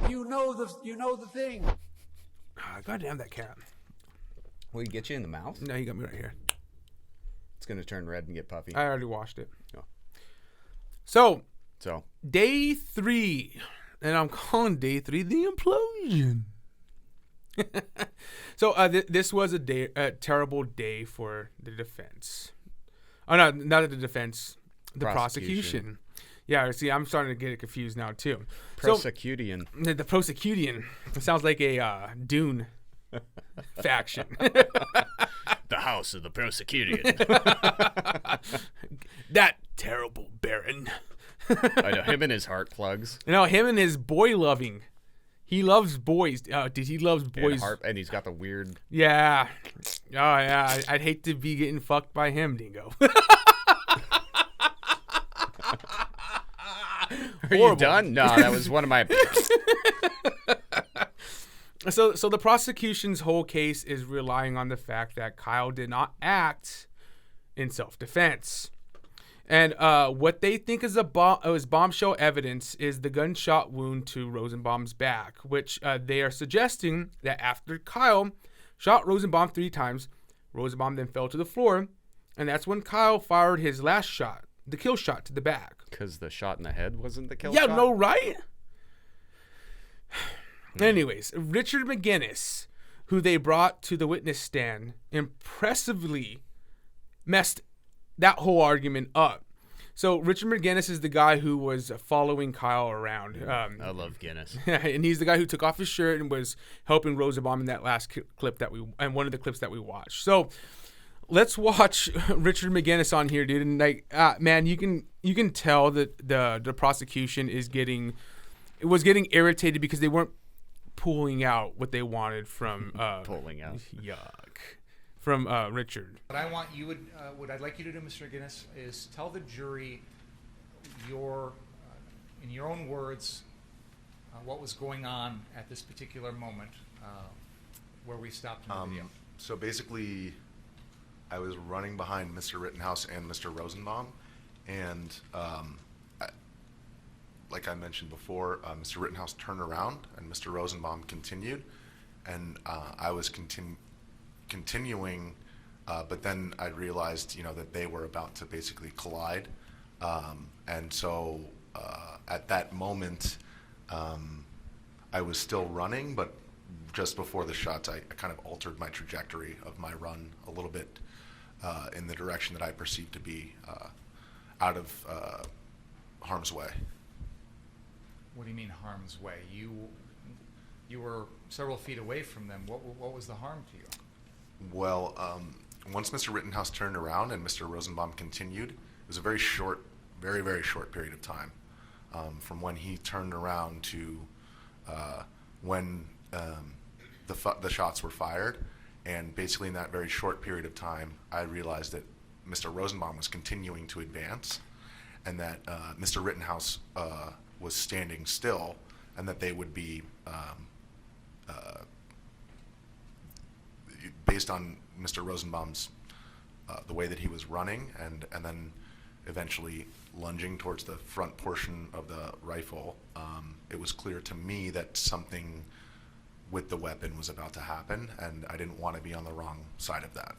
You know the thing. God damn that cat. Will he get you in the mouth? No, he got me right here. It's going to turn red and get puffy. I already washed it. Oh. So, So, day 3, and I'm calling day 3 the implosion. So this was a terrible day for the defense. Oh no, not the defense, the prosecution. Yeah, see, I'm starting to get it confused now too. prosecution. So, the prosecution. It sounds like a Dune faction. The house of the prosecution. That terrible Baron. I know him and his heart plugs. You know, him and his boy loving. He loves boys. He loves boys. And he's got the weird. Yeah. Oh, yeah. I'd hate to be getting fucked by him, Dingo. Are you done? No, that was one of my. So the prosecution's whole case is relying on the fact that Kyle did not act in self-defense. And what they think is bombshell evidence is the gunshot wound to Rosenbaum's back, which they are suggesting that after Kyle shot Rosenbaum 3 times, Rosenbaum then fell to the floor, and that's when Kyle fired his last shot, the kill shot to the back. Because the shot in the head wasn't the kill Yeah, shot? no, right? Anyways, Richard Mcginnis, who they brought to the witness stand, impressively messed that whole argument up. So Richard Mcginnis is the guy who was following Kyle around. I love Guinness. And he's the guy who took off his shirt and was helping Rosenbaum in that last clip and one of the clips that we watched. So let's watch Richard Mcginnis on here, dude. And like, man, you can tell that the prosecution was getting irritated because they weren't pulling out what they wanted from Pulling out. Yuck. From Richard. What I want you what I'd like you to do, Mr. Mcginnis, is tell the jury in your own words, what was going on at this particular moment where we stopped in the video. So basically, I was running behind Mr. Rittenhouse and Mr. Rosenbaum, and like I mentioned before, Mr. Rittenhouse turned around and Mr. Rosenbaum continued, and I was continuing, but then I realized, that they were about to basically collide, and so at that moment, I was still running, but just before the shots, I kind of altered my trajectory of my run a little bit in the direction that I perceived to be out of harm's way. What do you mean harm's way? You were several feet away from them. What was the harm to you? Well, once Mr. Rittenhouse turned around and Mr. Rosenbaum continued, it was a very short, very, very short period of time from when he turned around to when the shots were fired. And basically in that very short period of time, I realized that Mr. Rosenbaum was continuing to advance and that Mr. Rittenhouse was standing still, and that they would be, based on Mr. Rosenbaum's, the way that he was running and then eventually lunging towards the front portion of the rifle, it was clear to me that something with the weapon was about to happen, and I didn't want to be on the wrong side of that.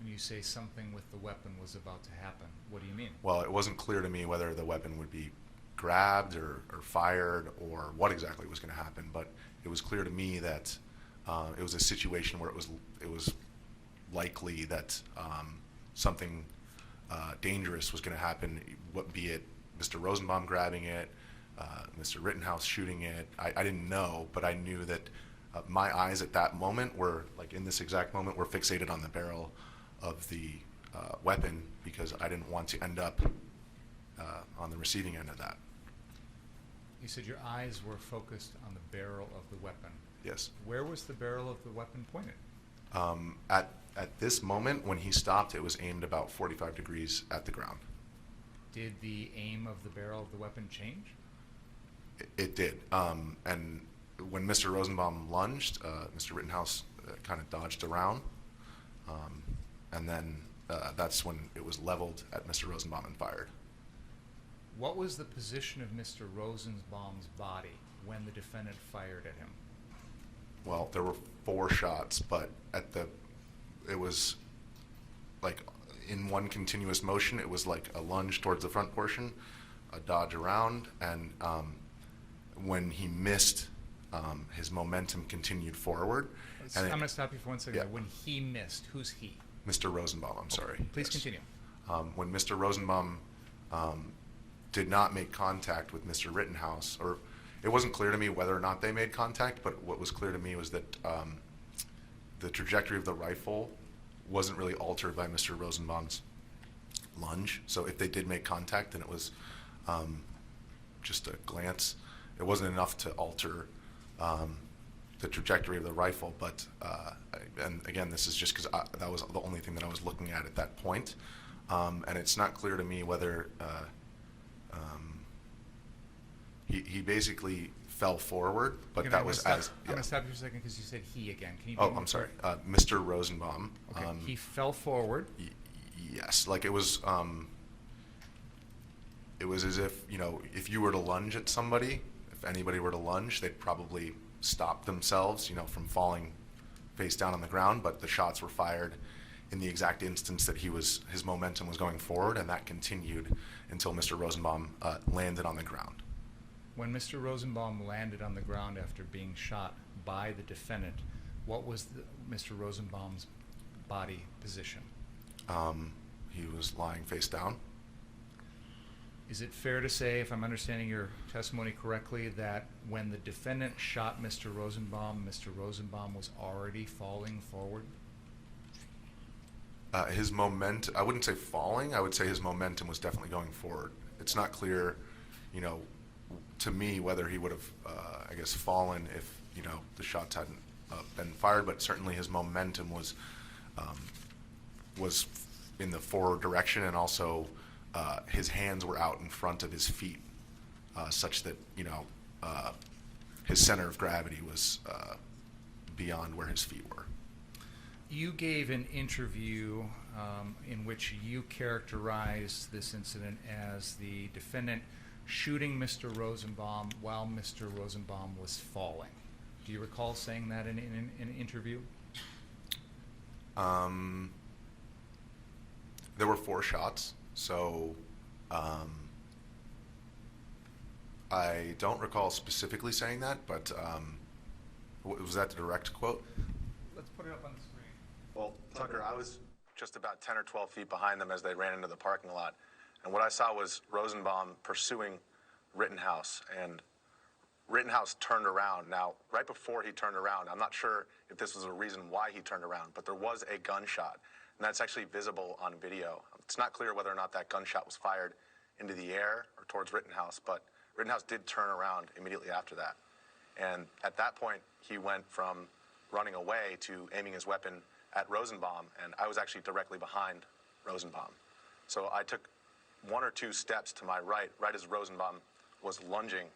When you say something with the weapon was about to happen, what do you mean? Well, it wasn't clear to me whether the weapon would be grabbed or fired or what exactly was going to happen, but it was clear to me that it was a situation where it was likely that something dangerous was going to happen, be it Mr. Rosenbaum grabbing it, Mr. Rittenhouse shooting it. I didn't know, but I knew that my eyes at that moment were, like in this exact moment, were fixated on the barrel of the weapon because I didn't want to end up on the receiving end of that. You said your eyes were focused on the barrel of the weapon. Yes. Where was the barrel of the weapon pointed? At this moment, when he stopped, it was aimed about 45 degrees at the ground. Did the aim of the barrel of the weapon change? It did. And when Mr. Rosenbaum lunged, Mr. Rittenhouse kind of dodged around. And then that's when it was leveled at Mr. Rosenbaum and fired. What was the position of Mr. Rosenbaum's body when the defendant fired at him? Well, there were 4 shots, but it was like in one continuous motion. It was like a lunge towards the front portion, a dodge around, and when he missed, his momentum continued forward. I'm going to stop you for 1 second. Yeah. When he missed, who's he? Mr. Rosenbaum, I'm sorry. Please Yes. continue. When Mr. Rosenbaum did not make contact with Mr. Rittenhouse, or it wasn't clear to me whether or not they made contact, but what was clear to me was that the trajectory of the rifle wasn't really altered by Mr. Rosenbaum's lunge. So if they did make contact, then it was just a glance. It wasn't enough to alter the trajectory of the rifle, but and again, this is just because that was the only thing that I was looking at that point, and it's not clear to me whether he basically fell forward, but that was as I'm going to stop you for a second because you said he again. Can you? Oh, I'm sorry, Mr. Rosenbaum. Okay. He fell forward. Yes, like it was as if, if you were to lunge at somebody, if anybody were to lunge, they'd probably stop themselves, from falling face down on the ground, but the shots were fired in the exact instance that his momentum was going forward, and that continued until Mr. Rosenbaum landed on the ground. When Mr. Rosenbaum landed on the ground after being shot by the defendant, what was Mr. Rosenbaum's body position? He was lying face down. Is it fair to say, if I'm understanding your testimony correctly, that when the defendant shot Mr. Rosenbaum was already falling forward? His momentum, I wouldn't say falling, I would say his momentum was definitely going forward. It's not clear, to me whether he would have, fallen if, the shots hadn't been fired, but certainly his momentum was in the forward direction, and also his hands were out in front of his feet, such that, his center of gravity was beyond where his feet were. You gave an interview in which you characterized this incident as the defendant shooting Mr. Rosenbaum while Mr. Rosenbaum was falling. Do you recall saying that in an interview? There were 4 shots, so I don't recall specifically saying that, but was that the direct quote? Let's put it up on the screen. Well, Tucker, I was just about 10 or 12 feet behind them as they ran into the parking lot, and what I saw was Rosenbaum pursuing Rittenhouse, and Rittenhouse turned around. Now, right before he turned around, I'm not sure if this was a reason why he turned around, but there was a gunshot, and that's actually visible on video. It's not clear whether or not that gunshot was fired into the air or towards Rittenhouse, but Rittenhouse did turn around immediately after that. And at that point, he went from running away to aiming his weapon at Rosenbaum, and I was actually directly behind Rosenbaum. So I took 1 or 2 steps to my right as Rosenbaum was lunging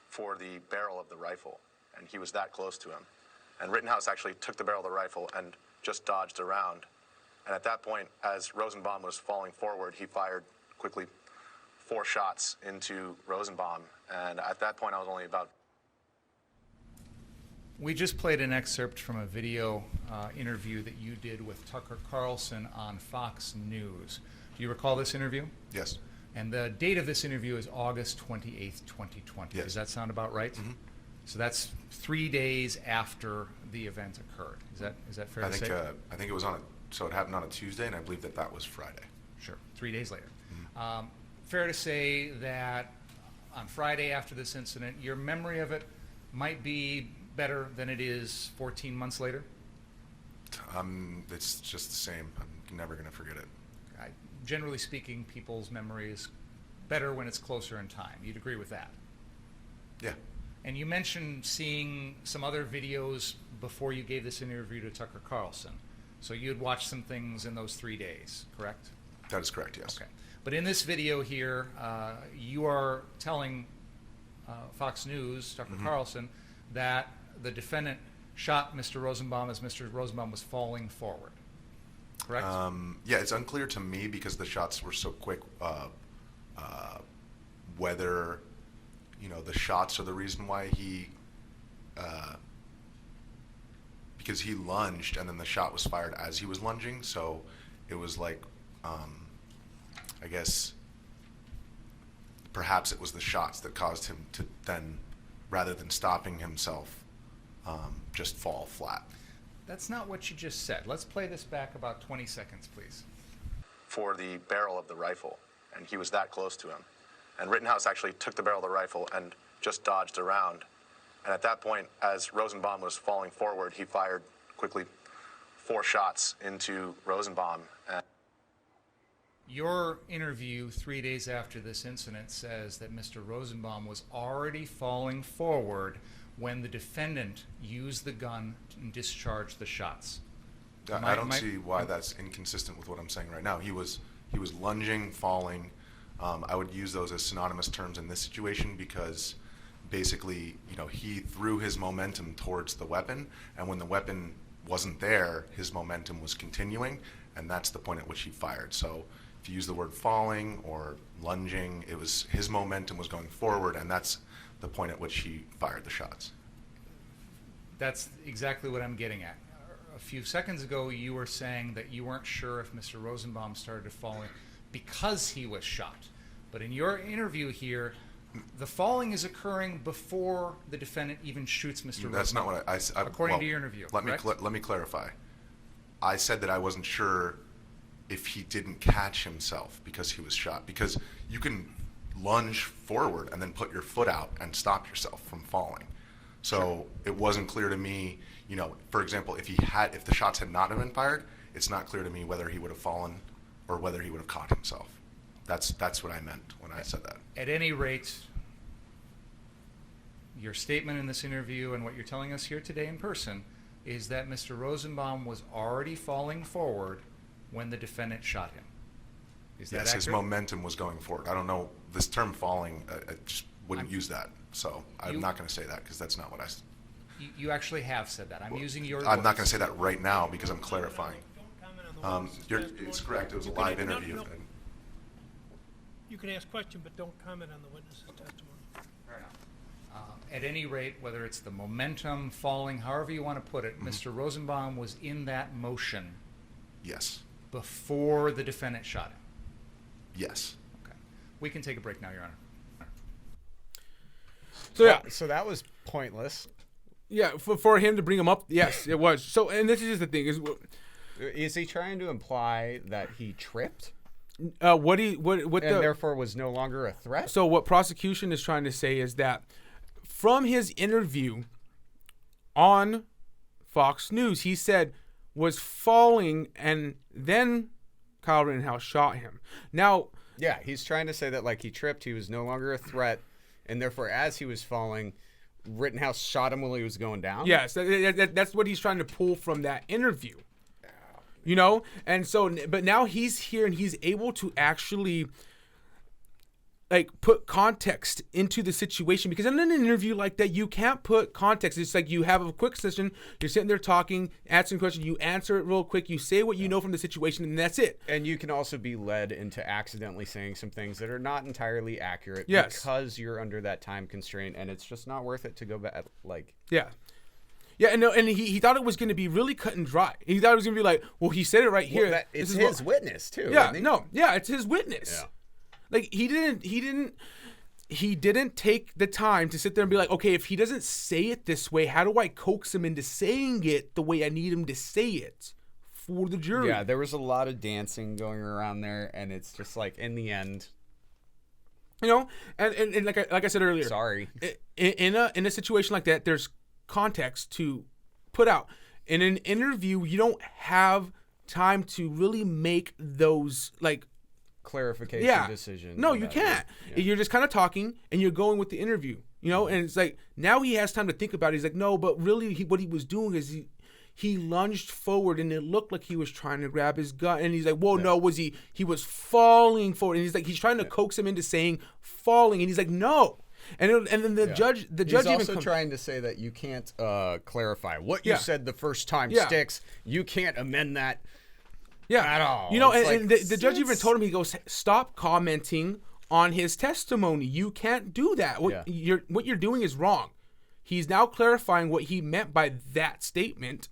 for the barrel of the rifle, and he was that close to him. And Rittenhouse actually took the barrel of the rifle and just dodged around. And at that point, as Rosenbaum was falling forward, he fired quickly 4 shots into Rosenbaum. And at that point, I was only about... We just played an excerpt from a video interview that you did with Tucker Carlson on Fox News. Do you recall this interview? Yes. And the date of this interview is August 28th, 2020. Yes. Does that sound about right? Mm-hmm. So that's 3 days after the event occurred. Is that fair to say? I think it was so it happened on a Tuesday, and I believe that was Friday. Sure, 3 days later. Mm-hmm. Fair to say that on Friday after this incident, your memory of it might be better than it is 14 months later? It's just the same. I'm never going to forget it. Generally speaking, people's memory is better when it's closer in time. You'd agree with that? Yeah. And you mentioned seeing some other videos before you gave this interview to Tucker Carlson. So you had watched some things in those 3 days, correct? That is correct, yes. Okay. But in this video here, you are telling Fox News, Tucker Carlson, that the defendant shot Mr. Rosenbaum as Mr. Rosenbaum was falling forward, correct? Yeah, it's unclear to me because the shots were so quick whether the shots are the reason why he, because he lunged and then the shot was fired as he was lunging. So it was like, I guess, perhaps it was the shots that caused him to then, rather than stopping himself, just fall flat. That's not what you just said. Let's play this back about 20 seconds, please. For the barrel of the rifle, and he was that close to him. And Rittenhouse actually took the barrel of the rifle and just dodged around. And at that point, as Rosenbaum was falling forward, he fired quickly 4 shots into Rosenbaum. And Your interview 3 days after this incident says that Mr. Rosenbaum was already falling forward when the defendant used the gun and discharged the shots. I don't see why that's inconsistent with what I'm saying right now. He was lunging, falling. I would use those as synonymous terms in this situation because basically, he threw his momentum towards the weapon, and when the weapon wasn't there, his momentum was continuing, and that's the point at which he fired. So if you use the word falling or lunging, it was his momentum was going forward, and that's the point at which he fired the shots. That's exactly what I'm getting at. A few seconds ago, you were saying that you weren't sure if Mr. Rosenbaum started falling because he was shot. But in your interview here, the falling is occurring before the defendant even shoots Mr. Rosenbaum. That's not what I said. According to your interview, let me clarify. I said that I wasn't sure if he didn't catch himself because he was shot. Because you can lunge forward and then put your foot out and stop yourself from falling. So it wasn't clear to me, for example, if the shots had not been fired, it's not clear to me whether he would have fallen or whether he would have caught himself. That's what I meant when I said that. At any rate, your statement in this interview and what you're telling us here today in person is that Mr. Rosenbaum was already falling forward when the defendant shot him. Is that Yes, accurate? his momentum was going forward. I don't know, this term falling, I just wouldn't use that. So I'm not going to say that because that's not what I said. You actually have said that. I'm using your I'm not words. going to say that right now because I'm clarifying. Don't comment on the witness's It's testimony. correct. It was a You can- live no, interview. no. You can ask questions, but don't comment on the witness's testimony. Fair enough. At any rate, whether it's the momentum, falling, however you want to put it, Mr. Rosenbaum was in that motion Yes. before the defendant shot him. Yes. Okay. We can take a break now, Your Honor. So yeah, So that was pointless. yeah, for him to bring him up, yes, it was. So, and this is just the thing Is he trying to imply that he tripped what and the therefore was no longer a threat? so what prosecution is trying to say is that from his interview on Fox News, he said was falling and then Kyle Rittenhouse shot him. Now, Yeah, he's trying to say that he tripped, he was no longer a threat, and therefore as he was falling, Rittenhouse shot him while he was going down. yes, that's what he's trying to pull from that interview. And so, but now he's here and he's able to actually put context into the situation, because in an interview like that, you can't put context. It's like you have a quick session, you're sitting there talking, answering questions, you answer it real quick, you say what you know from the situation, and that's it. And you can also be led into accidentally saying some things that are not entirely accurate Yes. because you're under that time constraint, and it's just not worth it to go back. Yeah. Yeah, and he thought it was going to be really cut and dry. He thought it was going to be like, well, he said it right here. It's This is his what- witness too. Yeah, isn't he? no, yeah, it's his witness. Yeah. He didn't take the time to sit there and be like, okay, if he doesn't say it this way, how do I coax him into saying it the way I need him to say it for the jury? Yeah, there was a lot of dancing going around there, and it's just in the end, and like I said earlier, sorry. in a situation like that, there's context to put out. In an interview, you don't have time to really make those Clarification decision. No, you can't. You're just kind of talking and you're going with the interview, and it's now he has time to think about it. He's like, no, but really what he was doing is he lunged forward and it looked like he was trying to grab his gun, and he's like, whoa, no, he was falling forward, and he's trying to coax him into saying falling, and he's like, no. And then the judge He's even also trying to say that you can't clarify what you said the first time sticks. You can't amend that. Yeah, at all. And the judge even told him, he goes, stop commenting on his testimony. You can't do that. What you're doing is wrong. He's now clarifying what he meant by that statement.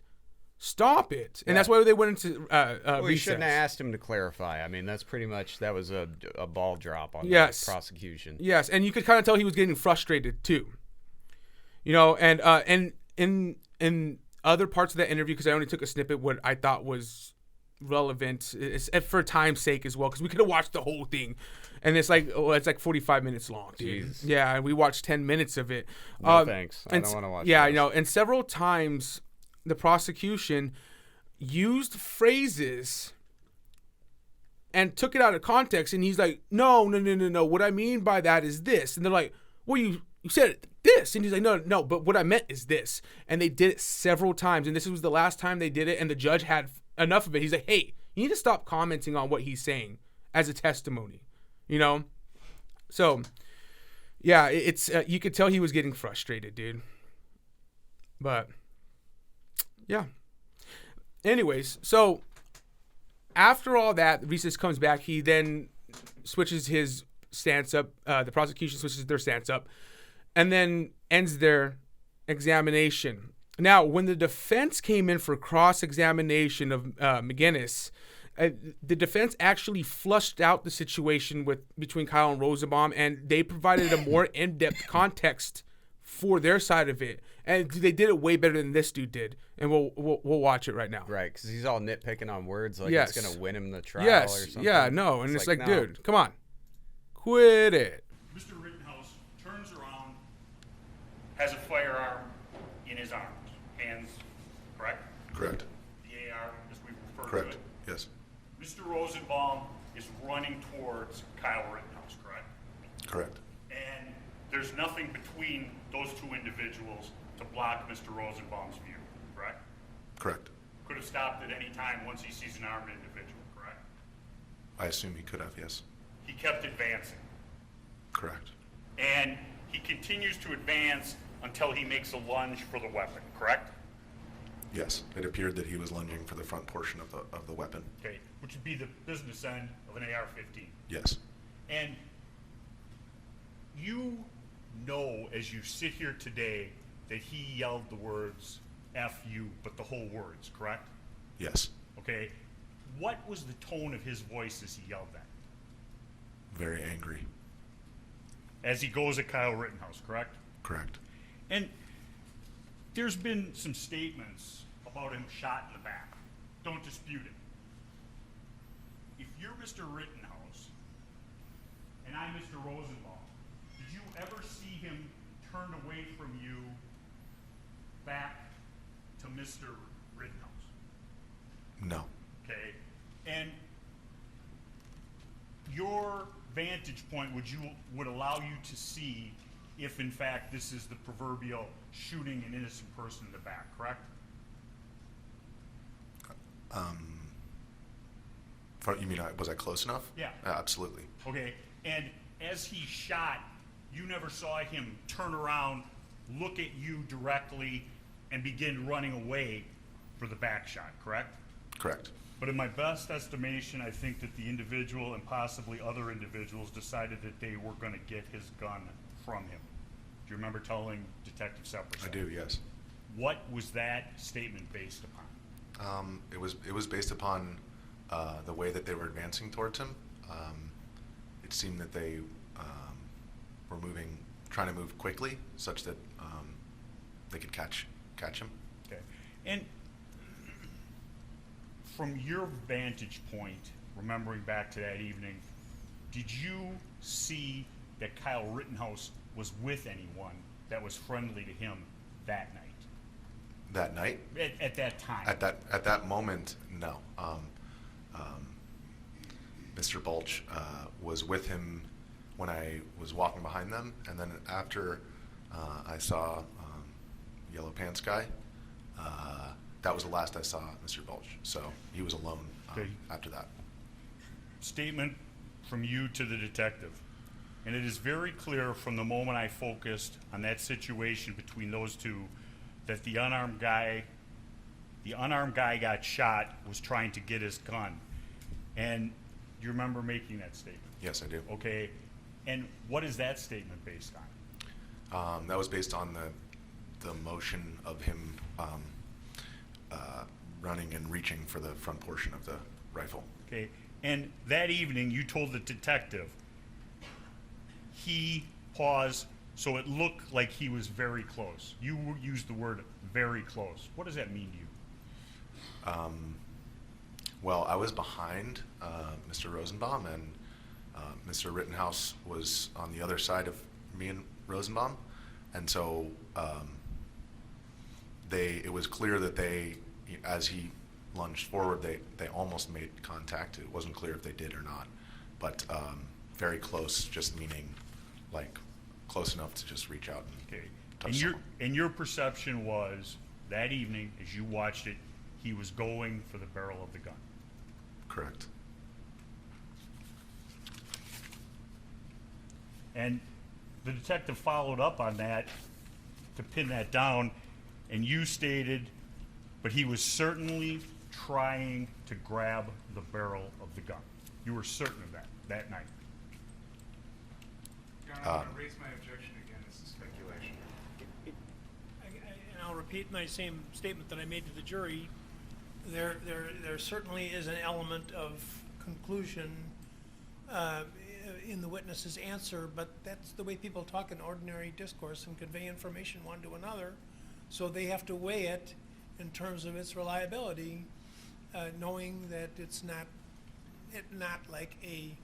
Stop it. And that's why they went into Well, you recess. shouldn't have asked him to clarify. I mean, that's pretty much, that was a ball drop on Yes. the prosecution. Yes, and you could kind of tell he was getting frustrated too. You know, and in other parts of that interview, because I only took a snippet, what I thought was relevant for time's sake as well, because we could have watched the whole thing, and it's like 45 minutes long, dude. Jesus. Yeah, and we watched 10 minutes of it. No thanks. I and don't want to watch. Yeah, those. I know. And several times, the prosecution used phrases and took it out of context, and he's like, no. What I mean by that is this, and they're like, well, you said this, and he's like, no, but what I meant is this, and they did it several times, and this was the last time they did it, and the judge had enough of it. He's like, hey, you need to stop commenting on what he's saying as a testimony, you know? So, yeah, it's you could tell he was getting frustrated, dude. But, yeah. Anyways, so after all that, Reeses comes back. He then switches his stance up. The prosecution switches their stance up, and then ends their examination. Now, when the defense came in for cross-examination of Mcginnis, the defense actually flushed out the situation between Kyle and Rosenbaum, and they provided a more in-depth context for their side of it, and they did it way better than this dude did. And we'll watch it right now. Right, because he's all nitpicking on words like Yes. it's gonna win him the trial Yes, or something. yeah, no, and it's like, no. dude, come on, quit it. Mr. Rittenhouse turns around, has a firearm in his arms, hands, correct? Correct. The AR, as we refer Correct. to it. Yes. Mr. Rosenbaum is running towards Kyle Rittenhouse, correct? Correct. And there's nothing between those two individuals to block Mr. Rosenbaum's view, correct? Correct. Could have stopped at any time once he sees an armed individual, correct? I assume he could have. Yes. He kept advancing. Correct. And he continues to advance until he makes a lunge for the weapon, correct? Yes. It appeared that he was lunging for the front portion of the weapon. Okay, which would be the business end of an AR-15. Yes. And you know, as you sit here today, that he yelled the words F you, but the whole words, correct? Yes. Okay. What was the tone of his voice as he yelled that? Very angry. As he goes at Kyle Rittenhouse, correct? Correct. And there's been some statements about him shot in the back. Don't dispute it. If you're Mr. Rittenhouse and I'm Mr. Rosenbaum, did you ever see him turn away from you back to Mr. Rittenhouse? No. Okay? And your vantage point would allow you to see if in fact this is the proverbial shooting an innocent person in the back, correct? You mean, was I close enough? Yeah. Absolutely. Okay, and as he shot, you never saw him turn around, look at you directly, and begin running away for the back shot, correct? Correct. But in my best estimation, I think that the individual and possibly other individuals decided that they were going to get his gun from him. Do you remember telling Detective Sepperson? I do. Yes. What was that statement based upon? It was based upon the way that they were advancing towards him. It seemed that they were trying to move quickly, such that they could catch him. Okay. And from your vantage point, remembering back to that evening, did you see that Kyle Rittenhouse was with anyone that was friendly to him that night? That night? At that time? At that moment, no. Mr. Balsh was with him when I was walking behind them, and then after I saw Yellow Pants guy, that was the last I saw Mr. Balsh. So he was alone Okay. after that. Statement from you to the detective. And it is very clear from the moment I focused on that situation between those two that the unarmed guy got shot, was trying to get his gun. And you remember making that statement? Yes, I do. Okay. And what is that statement based on? That was based on the motion of him running and reaching for the front portion of the rifle. Okay, and that evening you told the detective he paused so it looked like he was very close. You used the word very close. What does that mean to you? Well, I was behind Mr. Rosenbaum, and Mr. Rittenhouse was on the other side of me and Rosenbaum, and so it was clear that as he lunged forward, they almost made contact. It wasn't clear if they did or not, but very close, just meaning like close enough to just reach out and Okay, touch someone. and your perception was that evening as you watched it, he was going for the barrel of the gun. Correct. And the detective followed up on that to pin that down, and you stated, but he was certainly trying to grab the barrel of the gun. You were certain of that night. I'm going to raise my objection again. This is speculation. And I'll repeat my same statement that I made to the jury. There certainly is an element of conclusion in the witness's answer, but that's the way people talk in ordinary discourse and convey information one to another. So they have to weigh it in terms of its reliability, knowing that it's not like a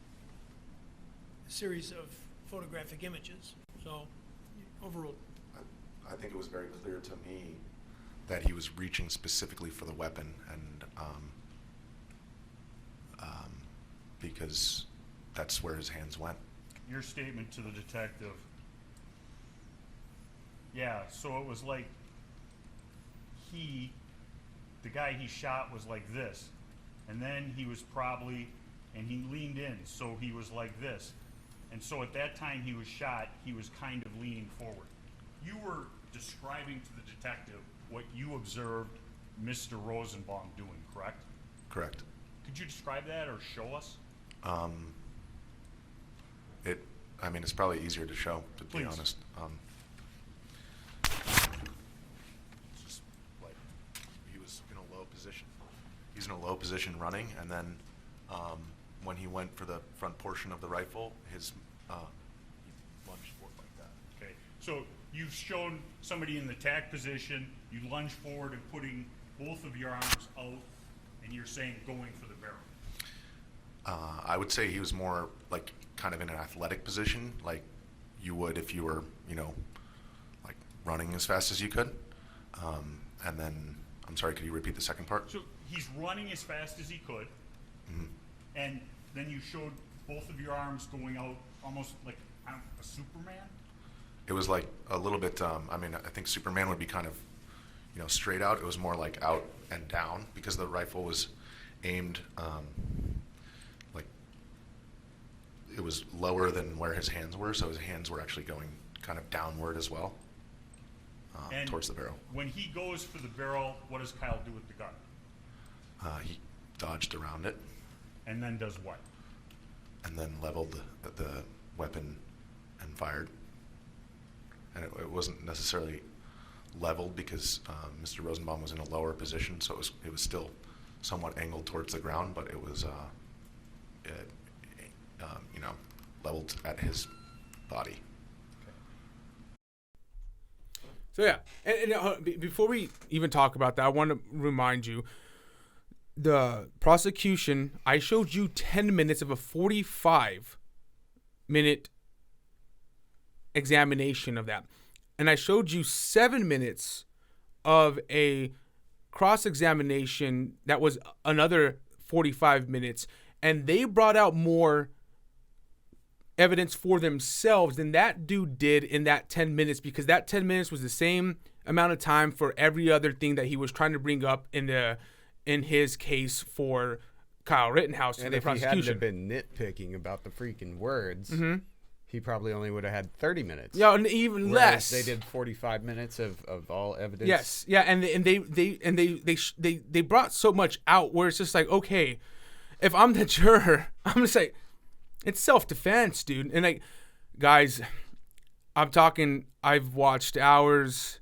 series of photographic images. So overruled. I think it was very clear to me that he was reaching specifically for the weapon, and because that's where his hands went. Your statement to the detective. Yeah, so it was like the guy he shot was like this, and then he was and he leaned in, so he was like this. And so at that time he was shot, he was kind of leaning forward. You were describing to the detective what you observed Mr. Rosenbaum doing, correct? Correct. Could you describe that or show us? It's probably easier to show, to be Please. honest. It's just like he was in a low position. He's in a low position running, and then when he went for the front portion of the rifle, he lunged forward like that. Okay, so you've shown somebody in the tack position, you lunge forward and putting both of your arms out, and you're saying going for the barrel. I would say he was more like kind of in an athletic position, like you would if you were, like running as fast as you could. And then, I'm sorry, could you repeat the second part? So he's running as fast as he could, and then you showed both of your arms going out almost like a Superman? It was like a little bit, I think Superman would be kind of, straight out. It was more like out and down because the rifle was aimed, like it was lower than where his hands were, so his hands were actually going kind of downward as well, And towards the barrel. When he goes for the barrel, what does Kyle do with the gun? He dodged around it And then does what? and then leveled the weapon and fired. And it wasn't necessarily leveled because Mr. Rosenbaum was in a lower position, so it was still somewhat angled towards the ground, but it was leveled at his body. So yeah, and before we even talk about that, I want to remind you, the prosecution, I showed you 10 minutes of a 45-minute examination of that. And I showed you 7 minutes of a cross-examination that was another 45 minutes. And they brought out more evidence for themselves than that dude did in that 10 minutes, because that 10 minutes was the same amount of time for every other thing that he was trying to bring up in his case for Kyle Rittenhouse. And the if he hadn't prosecution. have been nitpicking about the freaking words, he probably only would have had 30 minutes. Yeah, and even Whereas less. They did 45 minutes of all evidence. Yes, yeah, and they brought so much out where it's just like, okay, if I'm the juror, I'm gonna say it's self-defense, dude, and like guys, I've watched hours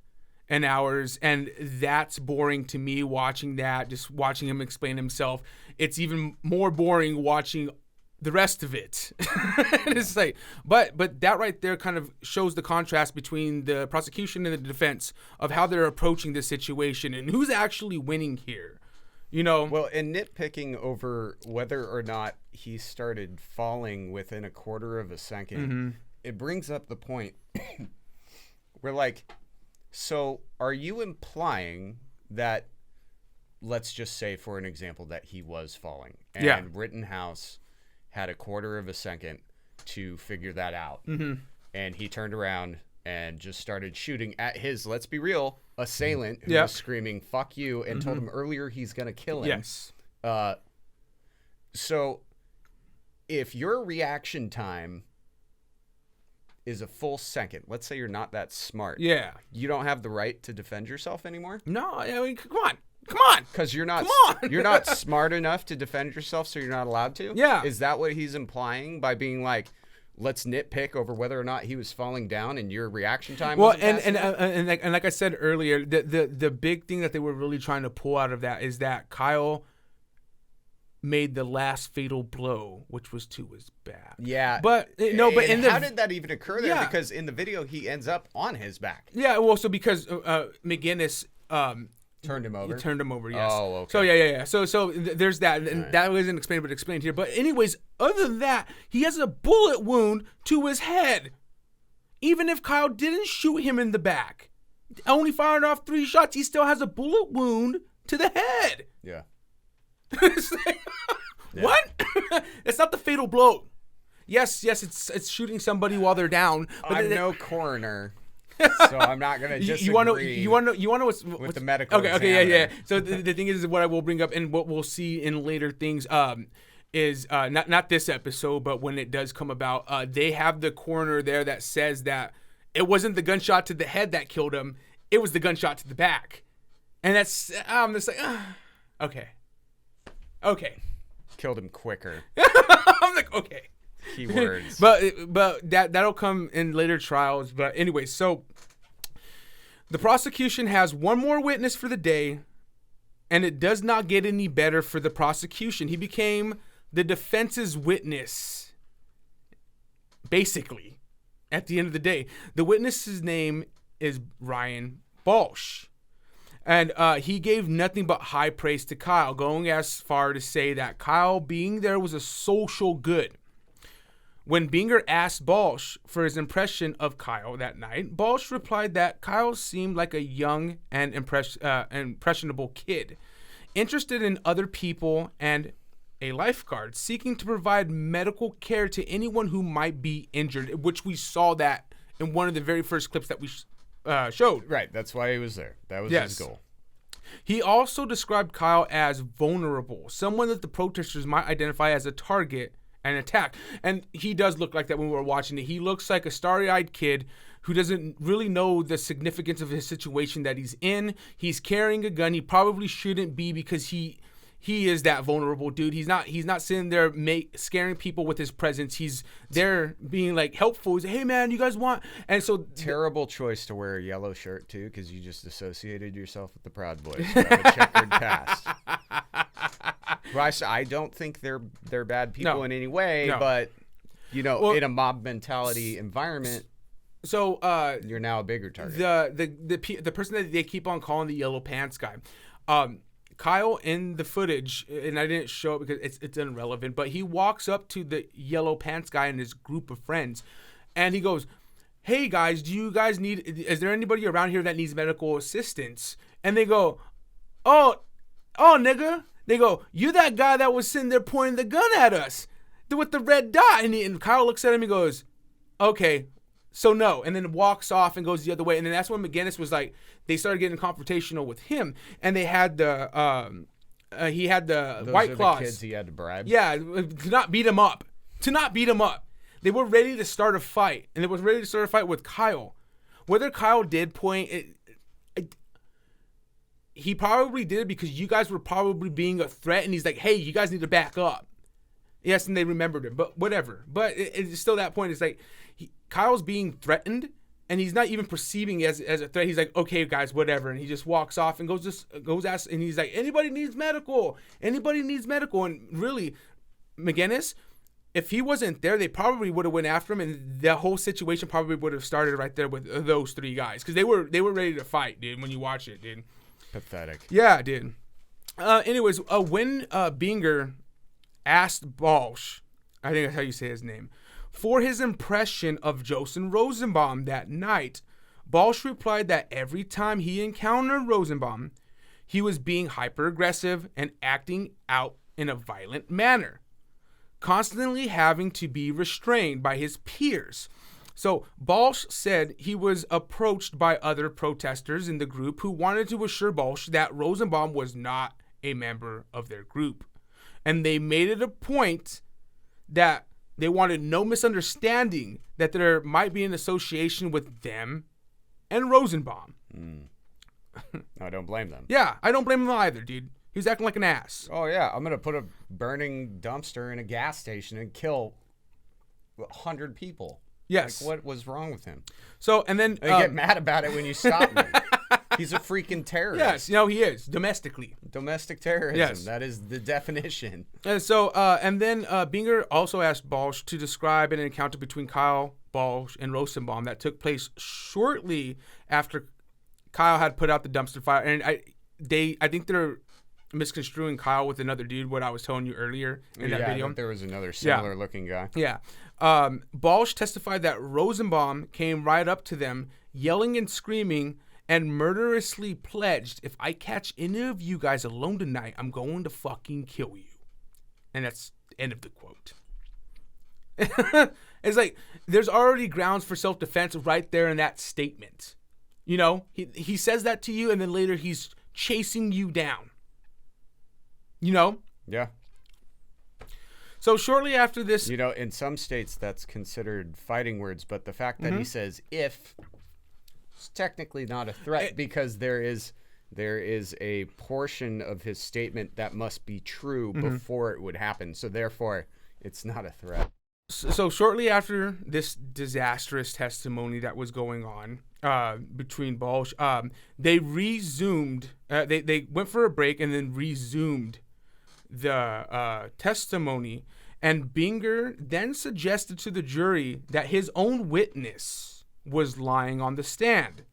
and hours, and that's boring to me watching that, just watching him explain himself. It's even more boring watching the rest of it. It's like, but that right there kind of shows the contrast between the prosecution and the defense of how they're approaching this situation and who's actually winning here. You know, Well, and nitpicking over whether or not he started falling within a quarter of a second, it brings up the point where, like, so are you implying that, let's just say for an example, that he was falling and Rittenhouse had a quarter of a second to figure that out, and he turned around and just started shooting at his, let's be real, assailant who was screaming "fuck you" and told him earlier he's gonna kill him. yes. So if your reaction time is a full second, let's say you're not that smart, Yeah. you don't have the right to defend yourself anymore No, I mean, come on. because you're not Come on. you're not smart enough to defend yourself, so you're not allowed to. Yeah. Is that what he's implying by being like, let's nitpick over whether or not he was falling down and your reaction time? Well, wasn't and fast enough? and like I said earlier, the big thing that they were really trying to pull out of that is that Kyle made the last fatal blow, which was to his back. Yeah, But no, but and in how the did that even occur there? Yeah. Because in the video he ends up on his back. yeah, well, so because Mcginnis Turned him over. turned him over, yes. Oh, okay. So yeah. So there's that, and that wasn't explained, but explained here. But anyways, other than that, he has a bullet wound to his head. Even if Kyle didn't shoot him in the back, only fired off 3 shots, he still has a bullet wound to the head. Yeah. It's like, what? It's not the fatal blow. Yes, it's shooting somebody while they're down. But I'm no coroner, so I'm not gonna disagree. you want to know what's the medical Okay, yeah. examiner. So the thing is what I will bring up and what we'll see in later things is not this episode, but when it does come about, they have the coroner there that says that it wasn't the gunshot to the head that killed him, it was the gunshot to the back, and that's I'm just like okay. Killed him quicker. I'm like okay. Keywords. But that'll come in later trials. But anyway, so the prosecution has one more witness for the day, and it does not get any better for the prosecution. He became the defense's witness, basically, at the end of the day. The witness's name is Ryan Balsh. And he gave nothing but high praise to Kyle, going as far to say that Kyle being there was a social good. When Binger asked Balsh for his impression of Kyle that night, Balsh replied that Kyle seemed like a young and impressionable kid, interested in other people and a lifeguard, seeking to provide medical care to anyone who might be injured, which we saw that in one of the very first clips that we showed. Right, that's why he was there. That was Yes. his goal. He also described Kyle as vulnerable, someone that the protesters might identify as a target and attack. And he does look like that when we were watching it. He looks like a starry-eyed kid who doesn't really know the significance of his situation that he's in. He's carrying a gun. He probably shouldn't be because he is that vulnerable dude. He's not sitting there scaring people with his presence. He's there being like helpful. He's like, hey man, you guys want? And so Terrible choice to wear a yellow shirt too, because you just associated yourself with the Proud Boys. You have a checkered past. Bryce, I don't think they're bad people No. in any way, No. but Well, in a mob mentality environment, so you're now a bigger target. the person that they keep on calling the yellow pants guy, Kyle in the footage, and I didn't show it because it's irrelevant, but he walks up to the yellow pants guy and his group of friends, and he goes, hey guys, is there anybody around here that needs medical assistance? And they go, oh nigga. They go, you're that guy that was sitting there pointing the gun at us with the red dot. And Kyle looks at him and goes, okay, so no. And then walks off and goes the other way. And then that's when Mcginnis was like, they started getting confrontational with him. And they had he had the Those White are Claws. the kids he had to bribe. Yeah, to not beat him up. They were ready to start a fight. And they were ready to start a fight with Kyle. Whether Kyle did point he probably did it because you guys were probably being a threat, and he's like, hey, you guys need to back up. Yes, and they remembered him, but whatever. But it's still that point. It's like Kyle's being threatened, and he's not even perceiving it as a threat. He's like, okay, guys, whatever. And he just walks off and goes ask, and he's like, anybody needs medical. Anybody needs medical. And really, Mcginnis, if he wasn't there, they probably would have went after him, and the whole situation probably would have started right there with those three guys, because they were ready to fight, dude. When you watch it, dude. Pathetic. Yeah, dude. Anyways, when Binger asked Balsh, I think that's how you say his name, for his impression of Joseph Rosenbaum that night, Balsh replied that every time he encountered Rosenbaum, he was being hyper-aggressive and acting out in a violent manner, constantly having to be restrained by his peers. So Balsh said he was approached by other protesters in the group who wanted to assure Balsh that Rosenbaum was not a member of their group. And they made it a point that they wanted no misunderstanding that there might be an association with them and Rosenbaum. I don't blame them. Yeah, I don't blame him either, dude. He was acting like an ass. Oh, yeah. I'm going to put a burning dumpster in a gas station and kill 100 people. Yes. Like, what was wrong with him? So, and then... I get mad about it when you stop me. He's a freaking terrorist. Yes, he is, domestically. Domestic terrorism. Yes. That is the definition. And so, and then Binger also asked Balsh to describe an encounter between Kyle, Balsh, and Rosenbaum that took place shortly after Kyle had put out the dumpster fire. And I think they're misconstruing Kyle with another dude, what I was telling you earlier in that video. There was another similar looking guy. Yeah. Balsh testified that Rosenbaum came right up to them, yelling and screaming, and murderously pledged, if I catch any of you guys alone tonight, I'm going to fucking kill you. And that's the end of the quote. It's like, there's already grounds for self-defense right there in that statement. You know, he says that to you, and then later he's chasing you down. You know? Yeah. So shortly after this... You know, in some states that's considered fighting words, but the fact that he says if... it's technically not a threat because there is a portion of his statement that must be true before it would happen. So therefore, it's not a threat. So shortly after this disastrous testimony that was going on between Balsh, they resumed. They went for a break and then resumed the testimony. And Binger then suggested to the jury that his own witness was lying on the stand.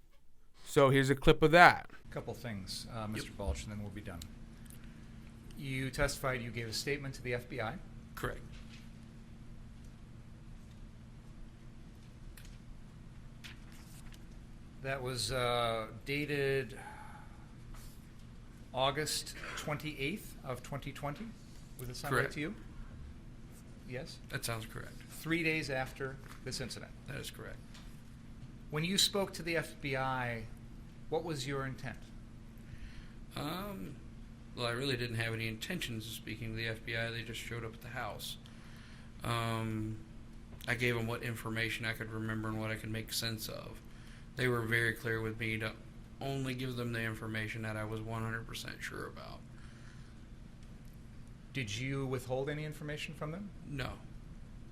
So here's a clip of that. A couple things, Mr. Balsh, and then we'll be done. You testified you gave a statement to the FBI. Correct. That was dated August 28th of 2020. Was it sound right Correct. to you? Yes? That sounds correct. 3 days after this incident. That is correct. When you spoke to the FBI, what was your intent? Well, I really didn't have any intentions of speaking to the FBI. They just showed up at the house. I gave them what information I could remember and what I could make sense of. They were very clear with me to only give them the information that I was 100% sure about. Did you withhold any information from them? No.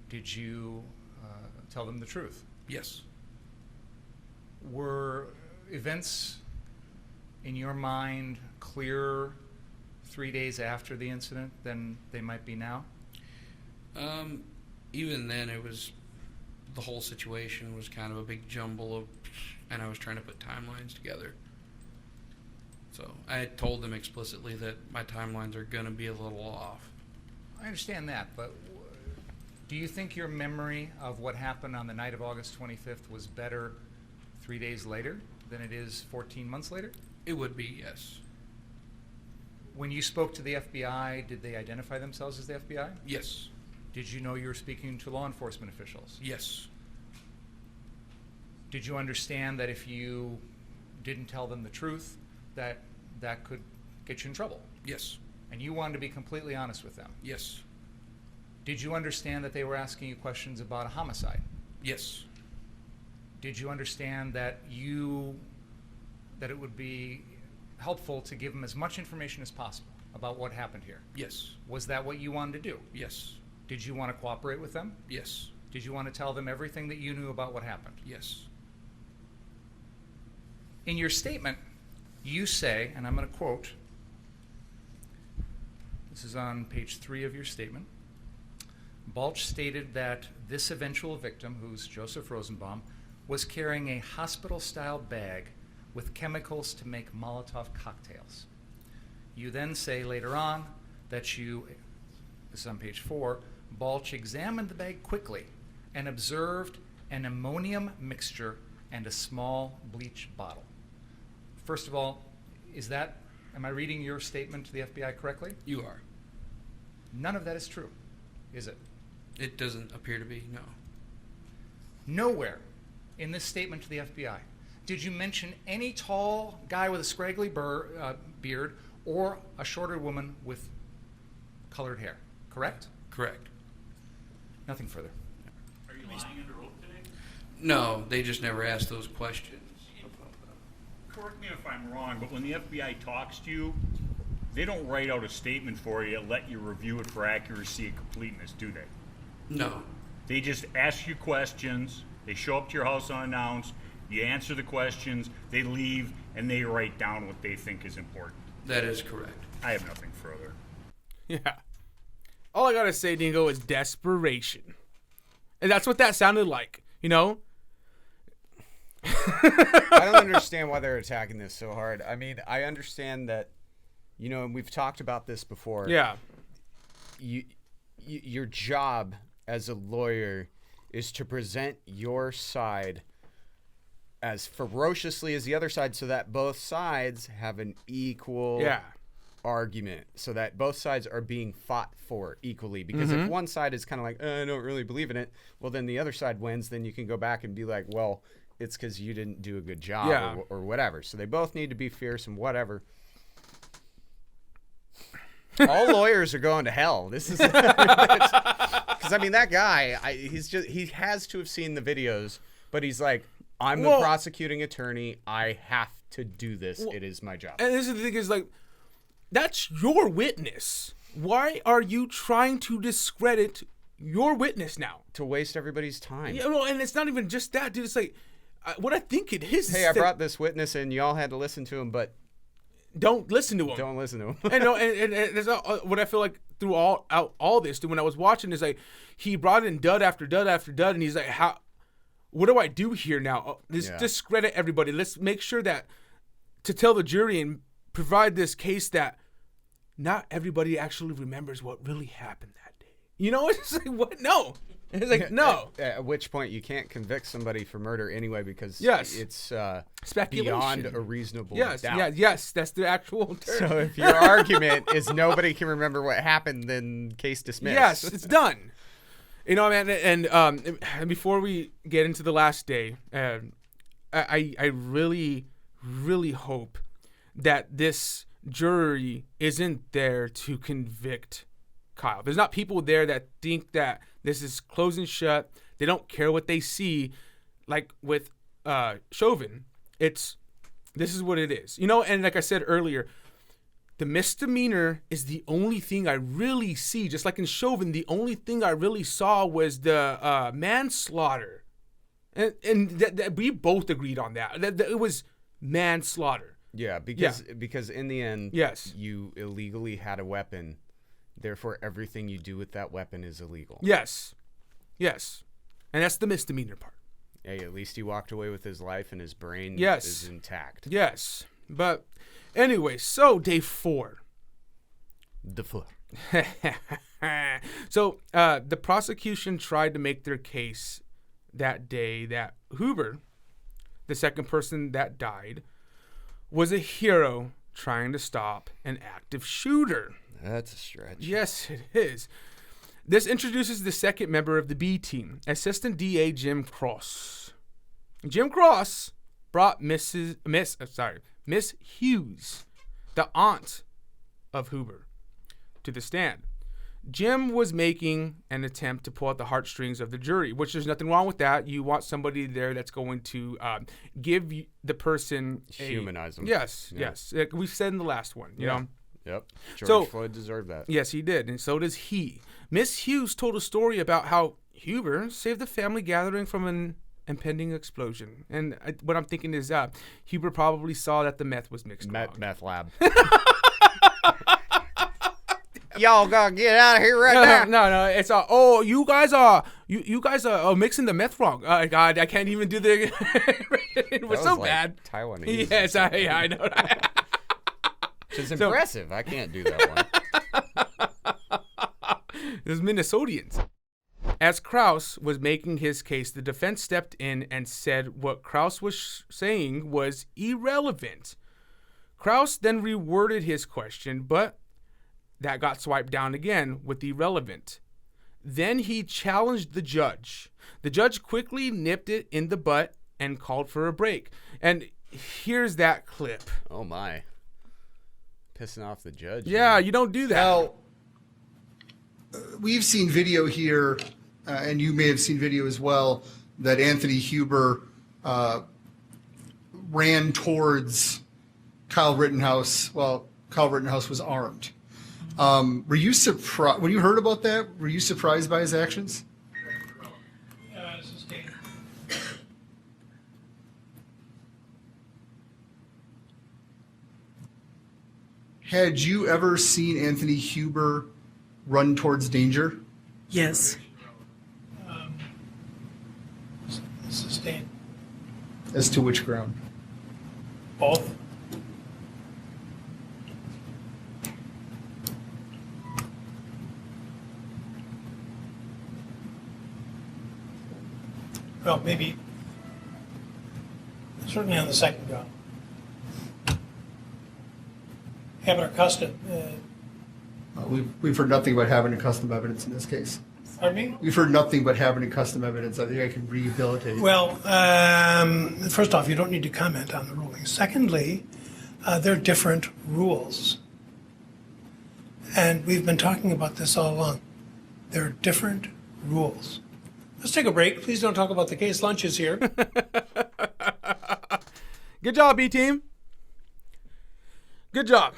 Did you tell them the truth? Yes. Were events in your mind clearer 3 days after the incident than they might be now? Even then, it was, the whole situation was kind of a big jumble of, and I was trying to put timelines together. So I had told them explicitly that my timelines are going to be a little off. I understand that, but do you think your memory of what happened on the night of August 25th was better 3 days later than it is 14 months later? It would be, yes. When you spoke to the FBI, did they identify themselves as the FBI? Yes. Did you know you were speaking to law enforcement officials? Yes. Did you understand that if you didn't tell them the truth, that could get you in trouble? Yes. And you wanted to be completely honest with them? Yes. Did you understand that they were asking you questions about a homicide? Yes. Did you understand that it would be helpful to give them as much information as possible about what happened here? Yes. Was that what you wanted to do? Yes. Did you want to cooperate with them? Yes. Did you want to tell them everything that you knew about what happened? Yes. In your statement, you say, and I'm going to quote, this is on page 3 of your statement, Balsh stated that this eventual victim, who's Joseph Rosenbaum, was carrying a hospital-style bag with chemicals to make Molotov cocktails. You then say later on that you, this is on page 4, Balsh examined the bag quickly and observed an ammonium mixture and a small bleach bottle. First of all, am I reading your statement to the FBI correctly? You are. None of that is true, is it? It doesn't appear to be, no. Nowhere in this statement to the FBI did you mention any tall guy with a scraggly beard or a shorter woman with colored hair, correct? Correct. Nothing further. Are you lying under oath today? No, they just never asked those questions. Correct me if I'm wrong, but when the FBI talks to you, they don't write out a statement for you, let you review it for accuracy and completeness, do they? No. They just ask you questions, they show up to your house unannounced, you answer the questions, they leave, and they write down what they think is important. That is correct. I have nothing further. Yeah. All I gotta say, Dingo, is desperation. And that's what that sounded like, you know? I don't understand why they're attacking this so hard. I mean, I understand that, you know, and we've talked about this before. Yeah. Your job as a lawyer is to present your side as ferociously as the other side so that both sides have an equal argument, so that both sides are being fought for equally. Because if one side is kind of like, I don't really believe in it, well, then the other side wins. Then you can go back and be like, well, it's because you didn't do a good job or whatever. So they both need to be fierce and whatever. All lawyers are going to hell. This is because I mean that guy. He has to have seen the videos, but he's like, I'm the prosecuting attorney. I have to do this. It is my job. And this is the thing is like, that's your witness. Why are you trying to discredit your witness now? To waste everybody's time. Yeah, well, and it's not even just that, dude. It's like, what I think it is. Hey, I brought this witness and y'all had to listen to him, but don't listen to him. Don't listen to him. and no, and there's what I feel like through all this, dude. When I was watching, is like he brought in dud after dud after dud, and he's like, what do I do here now? Let's discredit everybody. Let's make sure that to tell the jury and provide this case that not everybody actually remembers what really happened that day. You know, it's like, what? No. It's like, no. At which point you can't convict somebody for murder anyway because it's speculation beyond a reasonable doubt. Yes, that's the actual term. So if your argument is nobody can remember what happened, then case dismissed. Yes, it's done. You know, man, and before we get into the last day, I really, really hope that this jury isn't there to convict Kyle. There's not people there that think that this is closing shut. They don't care what they see. Like with Chauvin, this is what it is. You know, and like I said earlier, the misdemeanor is the only thing I really see. Just like in Chauvin, the only thing I really saw was the manslaughter. And that we both agreed on that. That it was manslaughter. Yeah, because in the end, you illegally had a weapon. Therefore, everything you do with that weapon is illegal. Yes. And that's the misdemeanor part. Hey, at least he walked away with his life and his brain is intact. Yes. But anyway, so day 4. The 4. So the prosecution tried to make their case that day that Huber, the second person that died, was a hero trying to stop an active shooter. That's a stretch. Yes, it is. This introduces the second member of the B team, Assistant DA Jim Cross. Jim Cross brought Miss Hughes, the aunt of Huber, to the stand. Jim was making an attempt to pull out the heartstrings of the jury, which there's nothing wrong with that. You want somebody there that's going to give the person humanize them. Yes. Like we've said in the last one, you know. Yep. George So- Floyd deserved that. Yes, he did, and so does he. Miss Hughes told a story about how Huber saved the family gathering from an impending explosion. And what I'm thinking is Huber probably saw that the meth was mixed wrong. Meth lab. Y'all gotta get out of here right now. No, it's oh, you guys are mixing the meth wrong. God, I can't even do the. It was so bad. Taiwanese. Yes, I know. Which is impressive. I can't do that one. There's Minnesotians. As Krause was making his case, the defense stepped in and said what Krause was saying was irrelevant. Krause then reworded his question, but that got swiped down again with irrelevant. Then he challenged the judge. The judge quickly nipped it in the butt and called for a break. And here's that clip. Oh my. Pissing off the judge. Yeah, you don't do that. Now, we've seen video here, and you may have seen video as well, that Anthony Huber ran towards Kyle Rittenhouse. Well, Kyle Rittenhouse was armed. Were you surprised when you heard about that? Were you surprised by his actions? Had you ever seen Anthony Huber run towards danger? Yes. Sustained. As to which ground? Both. Well, maybe, certainly on the second ground. Having a custom, We've heard nothing about having a custom evidence in this case. pardon me? We've heard nothing but having a custom evidence. I think I can rehabilitate. Well, first off, you don't need to comment on the ruling. Secondly, they're different rules. And we've been talking about this all along. There are different rules. Let's take a break. Please don't talk about the case. Lunch is here. Good job, B-Team. Good job.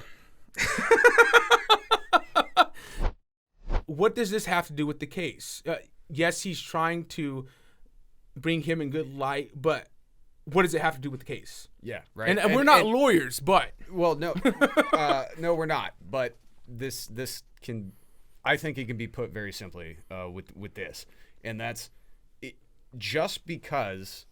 What does this have to do with the case? Yes, he's trying to bring him in good light, but what does it have to do with the case? Yeah, right. And we're not lawyers, but Well, no, no, we're not. But this can, I think it can be put very simply with this, and that's it, just because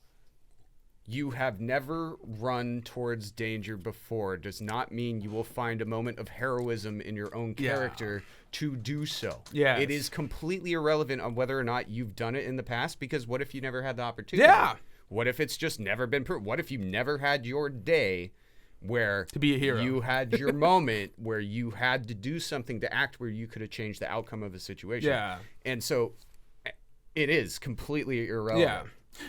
you have never run towards danger before does not mean you will find a moment of heroism in your own character to do so. Yes. It is completely irrelevant on whether or not you've done it in the past, because what if you never had the opportunity? Yeah. What if it's just never been proved? What if you never had your day where To be a hero. you had your moment where you had to do something to act where you could have changed the outcome of a situation? Yeah. And so it is completely irrelevant. yeah.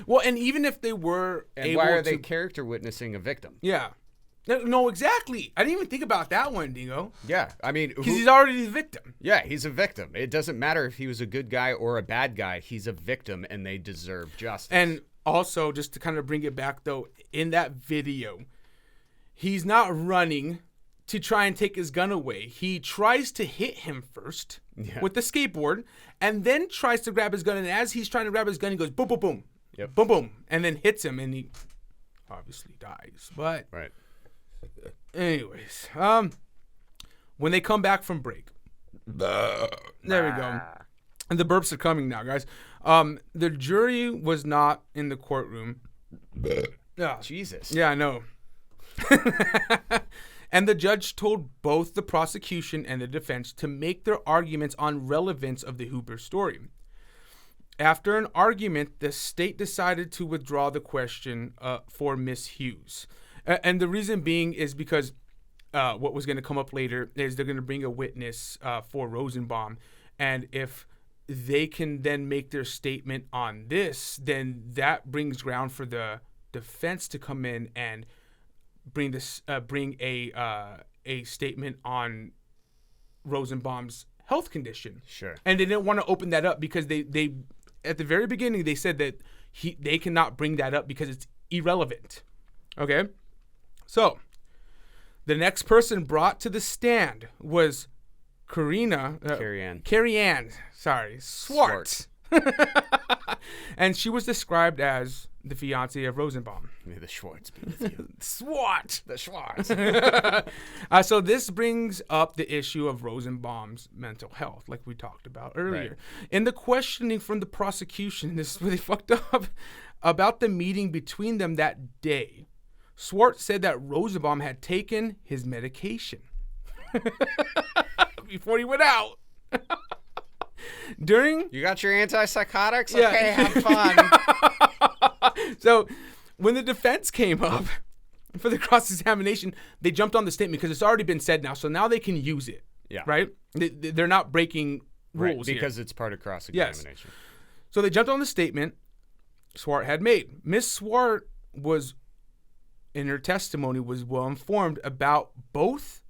Well, and even if they were And able why are to, they character witnessing a victim? yeah. No, exactly. I didn't even think about that one, Dingo. Yeah, I mean, Because he's already the victim. yeah, he's a victim. It doesn't matter if he was a good guy or a bad guy. He's a victim, and they deserve justice. And also, just to kind of bring it back, though, in that video, he's not running to try and take his gun away. He tries to hit him first with the skateboard, and then tries to grab his gun. And as he's trying to grab his gun, he goes boom, boom, boom, boom, boom, and then hits him, and he obviously dies. But right. anyways, when they come back from break, there we go. And the burps are coming now, guys. The jury was not in the courtroom. Jesus. Yeah, I know. And the judge told both the prosecution and the defense to make their arguments on relevance of the Hooper story. After an argument, the state decided to withdraw the question for Miss Hughes. And the reason being is because what was going to come up later is they're going to bring a witness for Rosenbaum. And if they can then make their statement on this, then that brings ground for the defense to come in and bring a statement on Rosenbaum's health condition. Sure. And they didn't want to open that up because they at the very beginning they said that they cannot bring that up because it's irrelevant. Okay? So, The next person brought to the stand was Carrie Ann, Swartz. And she was described as the fiance of Rosenbaum. May the Schwartz be with you. Swart. The Schwartz. So this brings up the issue of Rosenbaum's mental health, like we talked about earlier. Right. In the questioning from the prosecution, this is where they fucked up, about the meeting between them that day, Swart said that Rosenbaum had taken his medication before he went out. You got your antipsychotics? Yeah. Okay, have fun. So when the defense came up for the cross-examination, they jumped on the statement because it's already been said now. So now they can use it. Yeah. Right? They're not breaking rules Right, here. because it's part of cross-examination. So they jumped on the statement Swart had made. Miss Swart was, in her testimony, was well informed about both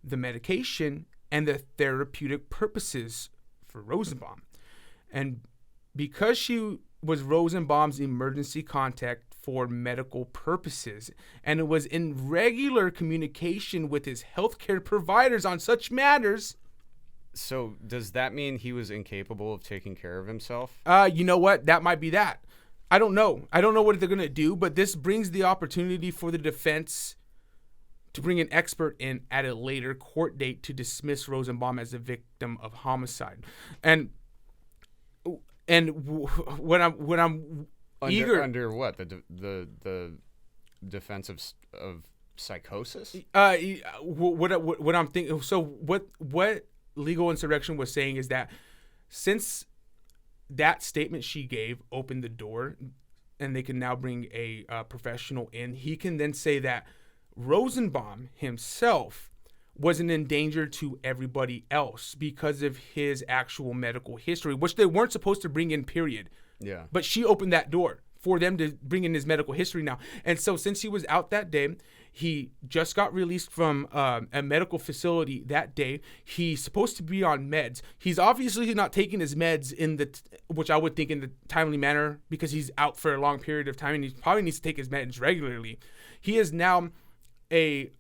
the medication and the therapeutic purposes for Rosenbaum. And because she was Rosenbaum's emergency contact for medical purposes, and it was in regular communication with his healthcare providers on such matters. So does that mean he was incapable of taking care of himself? You know what? That might be that. I don't know. I don't know what they're going to do, but this brings the opportunity for the defense to bring an expert in at a later court date to dismiss Rosenbaum as a victim of homicide. And when I'm eager under what the defense of psychosis. What I'm thinking. So what legal insurrection was saying is that since that statement she gave opened the door, and they can now bring a professional in, he can then say that Rosenbaum himself wasn't in danger to everybody else because of his actual medical history, which they weren't supposed to bring in, period. Yeah. But she opened that door for them to bring in his medical history now. And so since he was out that day, he just got released from a medical facility that day. He's supposed to be on meds. He's obviously not taking his meds which I would think in the timely manner, because he's out for a long period of time and he probably needs to take his meds regularly. He is now a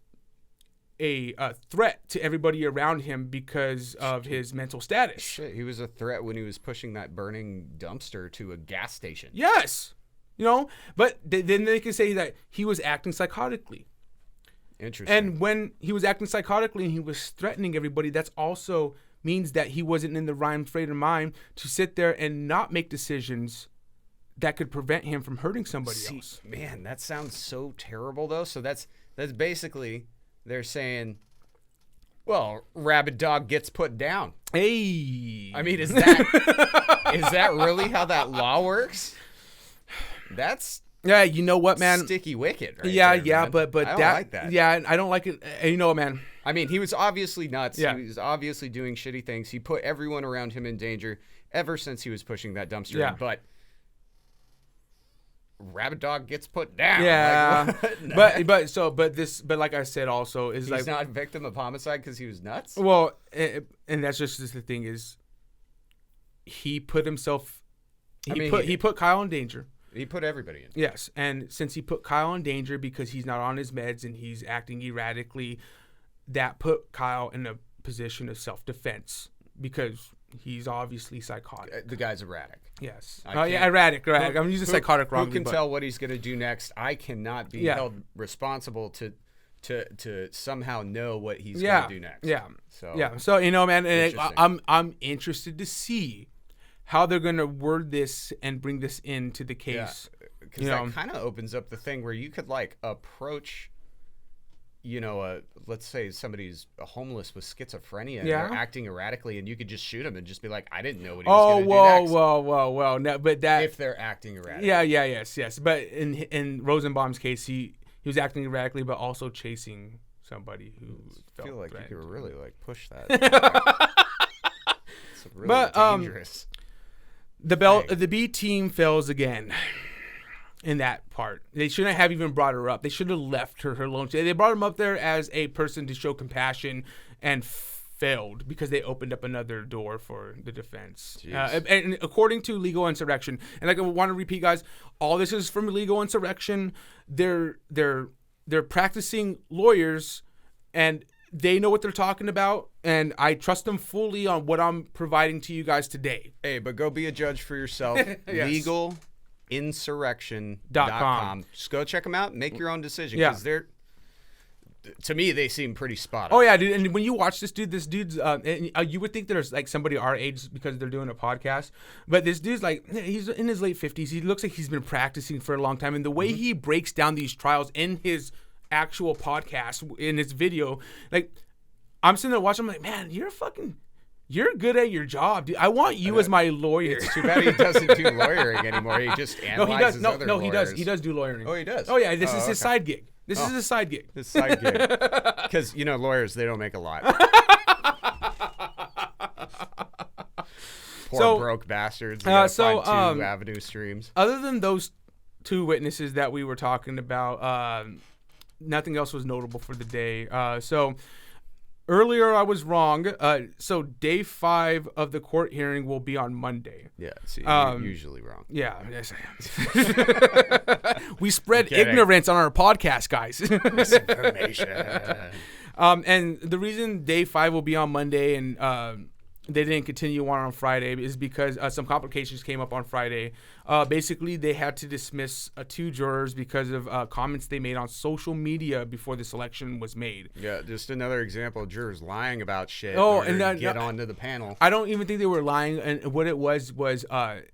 threat to everybody around him because of his mental status. Shit, he was a threat when he was pushing that burning dumpster to a gas station. Yes. But then they can say that he was acting psychotically. Interesting. And when he was acting psychotically and he was threatening everybody, that's also means that he wasn't in the right frame of mind to sit there and not make decisions that could prevent him from hurting somebody else. Man, that sounds so terrible, though. So that's basically they're saying, well, rabid dog gets put down. Hey, I mean, is that really how that law works? That's you know what, man? Sticky wicket, right? Yeah, there, yeah, man. but I don't that, like that. Yeah, I don't like it. You know what, man? I mean, he was obviously nuts. Yeah. He was obviously doing shitty things. He put everyone around him in danger ever since he was pushing that dumpster. Yeah. In, but rabid dog gets put down. Yeah, Like, but like I said, also is he's like not a victim of homicide because he was nuts. well, and that's just the thing is, he put himself, he put Kyle in danger. He put everybody in. Yes, and since he put Kyle in danger because he's not on his meds and he's acting erratically, that put Kyle in a position of self-defense because he's obviously psychotic. The guy's erratic. Yes. I Oh yeah, can't- erratic. I'm using psychotic wrongly. Who can but tell what he's going to do next? I cannot be Yeah. held responsible to somehow know what he's Yeah. going to do next. Yeah. So Yeah. So man, and Interesting. I'm interested to see how they're gonna word this and bring this into the case. because that kind of opens up the thing where you could like approach, let's say somebody's homeless with schizophrenia and they're acting erratically, and you could just shoot him and just be like, I didn't know what he was going to do next. Whoa. No, but that If they're acting erratic. yes. But in Rosenbaum's case, he was acting erratically, but also chasing somebody who I feel like threatened. you could really like push that. It's really dangerous. The B team fails again in that part. They shouldn't have even brought her up. They should have left her alone. They brought him up there as a person to show compassion and failed because they opened up another door for the defense. And according to legal insurrection, and I want to repeat, guys, all this is from legal insurrection. They're practicing lawyers and they know what they're talking about, and I trust them fully on what I'm providing to you guys today. Hey, but go be a judge for yourself. Yes. Legalinsurrection.com. Just go check them out and make your own decision. Yeah. Because to me, they seem pretty spot on. Oh yeah, dude. And when you watch this dude's, and, you would think there's like somebody our age because they're doing a podcast, but this dude's like, he's in his late 50s. He looks like he's been practicing for a long time, and the way he breaks down these trials in his actual podcast, in his video, like, I'm sitting there watching. I'm like, man, you're good at your job, dude. I want you as my lawyer. It's too bad he doesn't do lawyering anymore. He just analyzes other lawyers. He does. He does do lawyering. Oh, he does? Oh yeah, this is his okay. side gig. This is his side gig. His side gig. Because, lawyers, they don't make a lot. Poor broke bastards. They gotta find 2 Avenue streams. Other than those 2 witnesses that we were talking about, nothing else was notable for the day. So earlier I was wrong. So day 5 of the court hearing will be on Monday. Yeah, see, you're usually wrong. Yeah, yes, I am. We spread ignorance on our podcast, guys. Misinformation. And the reason day 5 will be on Monday and they didn't continue on Friday is because some complications came up on Friday. Basically, they had to dismiss 2 jurors because of comments they made on social media before the selection was made. Yeah, just another example of jurors lying about shit. Oh, in order and to get onto the panel. I don't even think they were lying. And what it was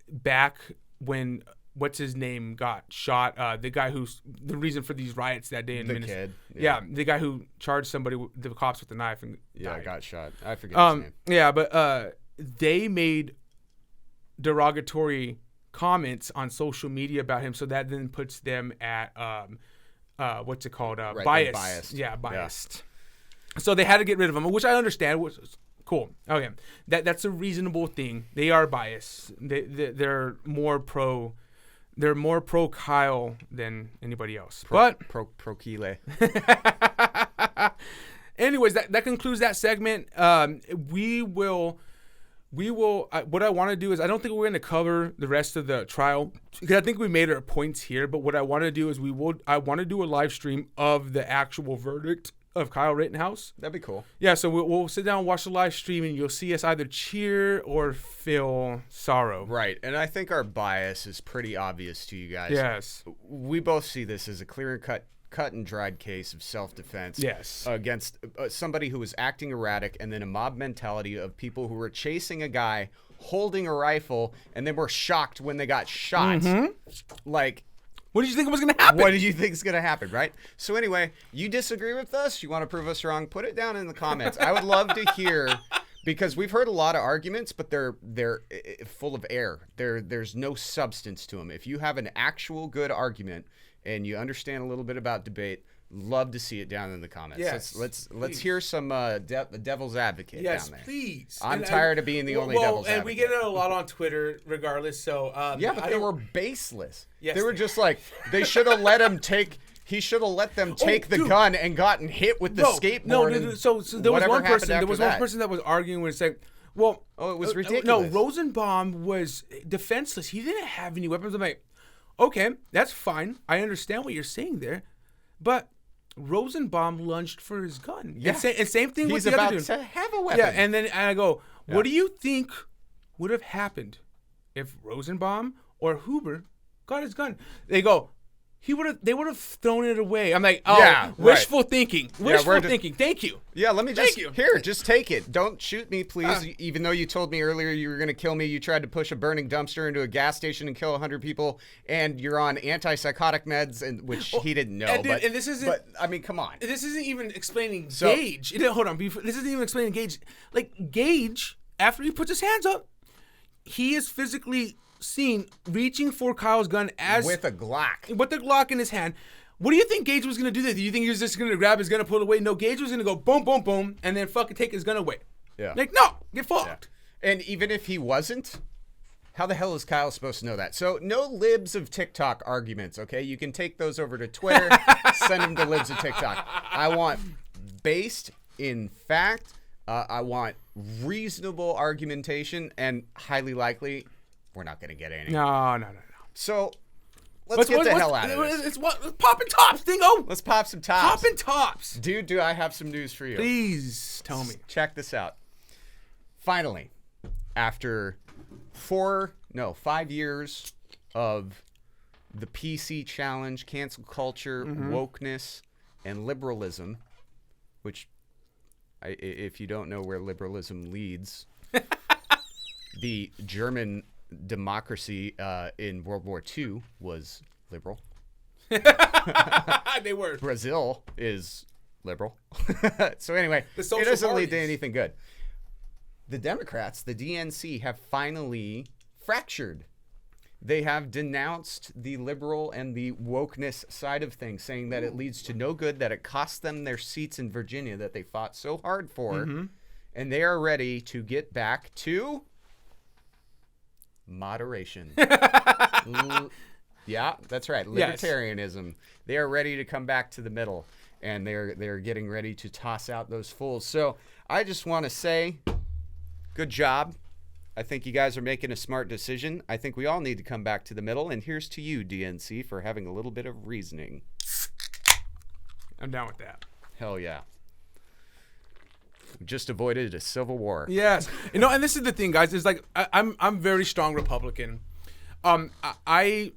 back when what's his name got shot. The guy who's the reason for these riots that day in Minnesota. Kid. Yeah, the guy who charged the cops with a knife and died. Got shot. I forget his name. Yeah, but they made derogatory comments on social media about him, so that then puts them at what's it called? Biased. Yeah, biased. Yeah. So they had to get rid of him, which I understand. Which is cool. Okay, that's a reasonable thing. They are biased. They're more pro. They're more pro Kyle than anybody else. Pro Kile. Anyways, that concludes that segment. We will. What I want to do is I don't think we're going to cover the rest of the trial because I think we made our points here. But what I want to do is I want to do a live stream of the actual verdict of Kyle Rittenhouse. That'd be cool. Yeah, so we'll sit down and watch the live stream, and you'll see us either cheer or feel sorrow. Right, and I think our bias is pretty obvious to you guys. Yes. We both see this as a clear and cut and dried case of self-defense. Yes. Against somebody who was acting erratic, and then a mob mentality of people who were chasing a guy holding a rifle, and then were shocked when they got shot. Mm-hmm. Like, what did you think was going to happen? What did you think is going to happen, right? So anyway, you disagree with us? You want to prove us wrong? Put it down in the comments. I would love to hear, because we've heard a lot of arguments, but they're full of air. There's no substance to them. If you have an actual good argument and you understand a little bit about debate, love to see it down in the comments. Yes, let's hear some devil's advocate down there. Yes, please. I'm tired of being the only devil's advocate. And we get it a lot on Twitter regardless, so... yeah, but they were baseless. Yes, they were just like, they should have let him take... He should have let them take the gun and gotten hit with the skateboard. No, so there was one person. There was one person that was arguing and saying, "Well, it was ridiculous." No, Rosenbaum was defenseless. He didn't have any weapons." I'm like, okay, that's fine. I understand what you're saying there, but Rosenbaum lunged for his gun. Yeah, and same thing with the other dude. He's about to have a weapon. Yeah, and then I go, what do you think would have happened if Rosenbaum or Huber got his gun? They go, they would have thrown it away. I'm like, wishful thinking. Wishful thinking. Thank you. Yeah, let me just take it. Don't shoot me, please. Even though you told me earlier you were going to kill me, you tried to push a burning dumpster into a gas station and kill 100 people, and you're on antipsychotic meds, which he didn't know. And this isn't. But I mean, come on. This isn't even explaining Gage. Hold on. This isn't even explaining Gage. Like Gage, after he puts his hands up, he is physically seen reaching for Kyle's gun with a Glock. With the Glock in his hand. What do you think Gage was going to do there? Do you think he was just going to grab his gun and pull it away? No, Gage was going to go boom, boom, boom, and then fucking take his gun away. Yeah. Like, no, get fucked. Yeah. And even if he wasn't, how the hell is Kyle supposed to know that? So no libs of TikTok arguments, okay? You can take those over to Twitter, send them to libs of TikTok. I want based in fact. I want reasonable argumentation, and highly likely we're not going to get any. No. So let's get the hell out of this. It's what popping tops, Dingo. Let's pop some tops. Popping tops. Dude, do I have some news for you? Please tell me. Check this out. Finally, after 5 years of the PC challenge, cancel culture, wokeness, and liberalism, which, if you don't know where liberalism leads, the German democracy in World War II was liberal. They were. Brazil is liberal. So anyway, The it social doesn't lead to parties. anything good. The Democrats, the DNC, have finally fractured. They have denounced the liberal and the wokeness side of things, saying that it leads to no good, that it cost them their seats in Virginia that they fought so hard for, and they are ready to get back to moderation. Yeah, that's right. Yes. Libertarianism. They are ready to come back to the middle, and they're getting ready to toss out those fools. So I just want to say, good job. I think you guys are making a smart decision. I think we all need to come back to the middle, and here's to you, DNC, for having a little bit of reasoning. I'm down with that. Hell yeah. We just avoided a civil war. Yes, and this is the thing, guys. Is like I'm very strong Republican. I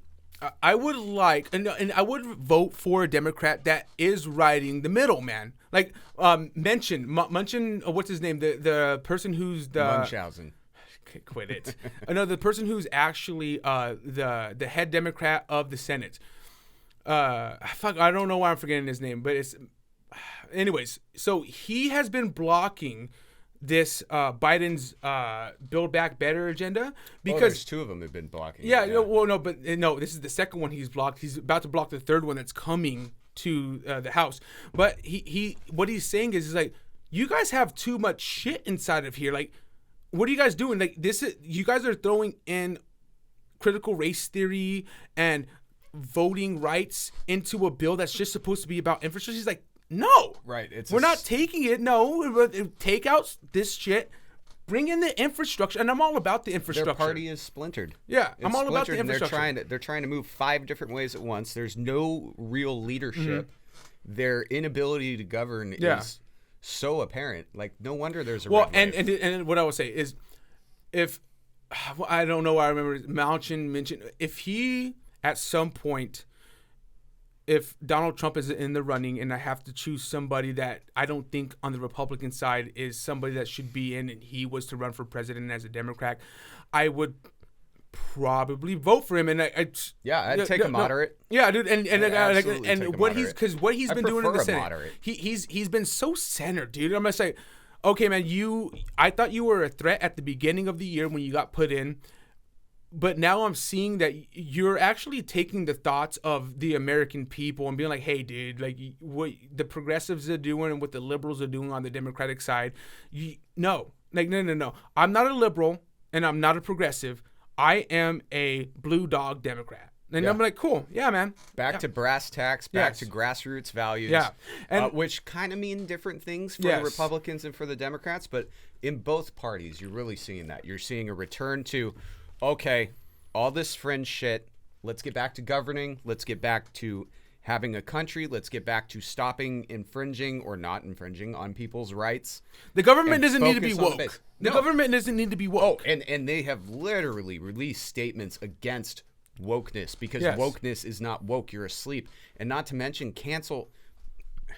would like and I would vote for a Democrat that is riding the middle, man. Like mention what's his name? The person who's the Munchausen. Quit it. No, the person who's actually the head Democrat of the Senate. I don't know why I'm forgetting his name, but it's. Anyways, so he has been blocking this Biden's Build Back Better agenda because there's two of them have been blocking. yeah, it, no, this is the second one he's blocked. He's about to block the third one that's coming to the House. But he what he's saying is like, you guys have too much shit inside of here. Like, what are you guys doing? Like, you guys are throwing in critical race theory and voting rights into a bill that's just supposed to be about infrastructure. He's like, no, Right. we're not taking it. No, take out this shit. Bring in the infrastructure, and I'm all about the infrastructure. Their party is splintered. Yeah, It's I'm all about the splintered, and infrastructure. They're trying to move 5 different ways at once. There's no real leadership. Their inability to govern is so apparent. Like, no wonder there's a red wave. and what I will say is, if I don't know, I remember mentioned if he at some point, if Donald Trump is in the running and I have to choose somebody that I don't think on the Republican side is somebody that should be in, and he was to run for president as a Democrat, I would probably vote for him. And I'd take a moderate. Yeah, dude, and absolutely take a what moderate. he's I been doing in the prefer a Senate, moderate. he's been so centered, dude. I'm gonna say, okay, man, I thought you were a threat at the beginning of the year when you got put in. But now I'm seeing that you're actually taking the thoughts of the American people and being like, hey, dude, like what the progressives are doing and what the liberals are doing on the Democratic side. No. I'm not a liberal and I'm not a progressive. I am a blue dog Democrat. And I'm like, cool. Yeah, man. Back to brass tacks, back Yes. to grassroots values. Yeah. And which kind of mean different things for Yes. the Republicans and for the Democrats. But in both parties, you're really seeing that. You're seeing a return to, okay, all this fringe shit, let's get back to governing. Let's get back to having a country. Let's get back to stopping infringing or not infringing on people's rights. the government and doesn't need to be focus on the woke. base. The No. government doesn't need to be woke. And they have literally released statements against wokeness because Yes. wokeness is not woke. You're asleep. And not to mention cancel.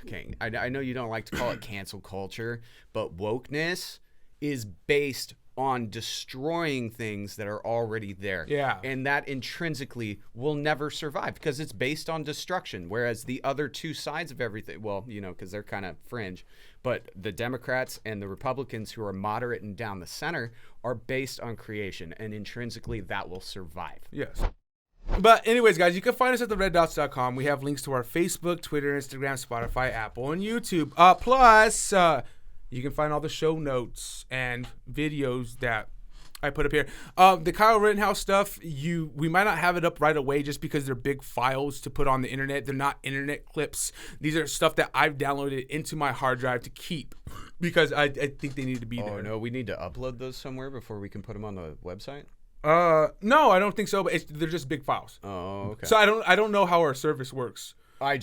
Okay, I know you don't like to call it cancel culture, but wokeness is based on destroying things that are already there. Yeah. And that intrinsically will never survive because it's based on destruction. Whereas the other two sides of everything, well, because they're kind of fringe, but the Democrats and the Republicans who are moderate and down the center are based on creation. And intrinsically, that will survive. Yes. But anyways, guys, you can find us at thereddots.com. We have links to our Facebook, Twitter, Instagram, Spotify, Apple, and YouTube. Plus, you can find all the show notes and videos that I put up here. The Kyle Rittenhouse stuff, we might not have it up right away just because they're big files to put on the internet. They're not internet clips. These are stuff that I've downloaded into my hard drive to keep because I think they need to be there. Oh, no, we need to upload those somewhere before we can put them on the website? No, I don't think so. But they're just big files. Oh, okay. So I don't know how our service works. I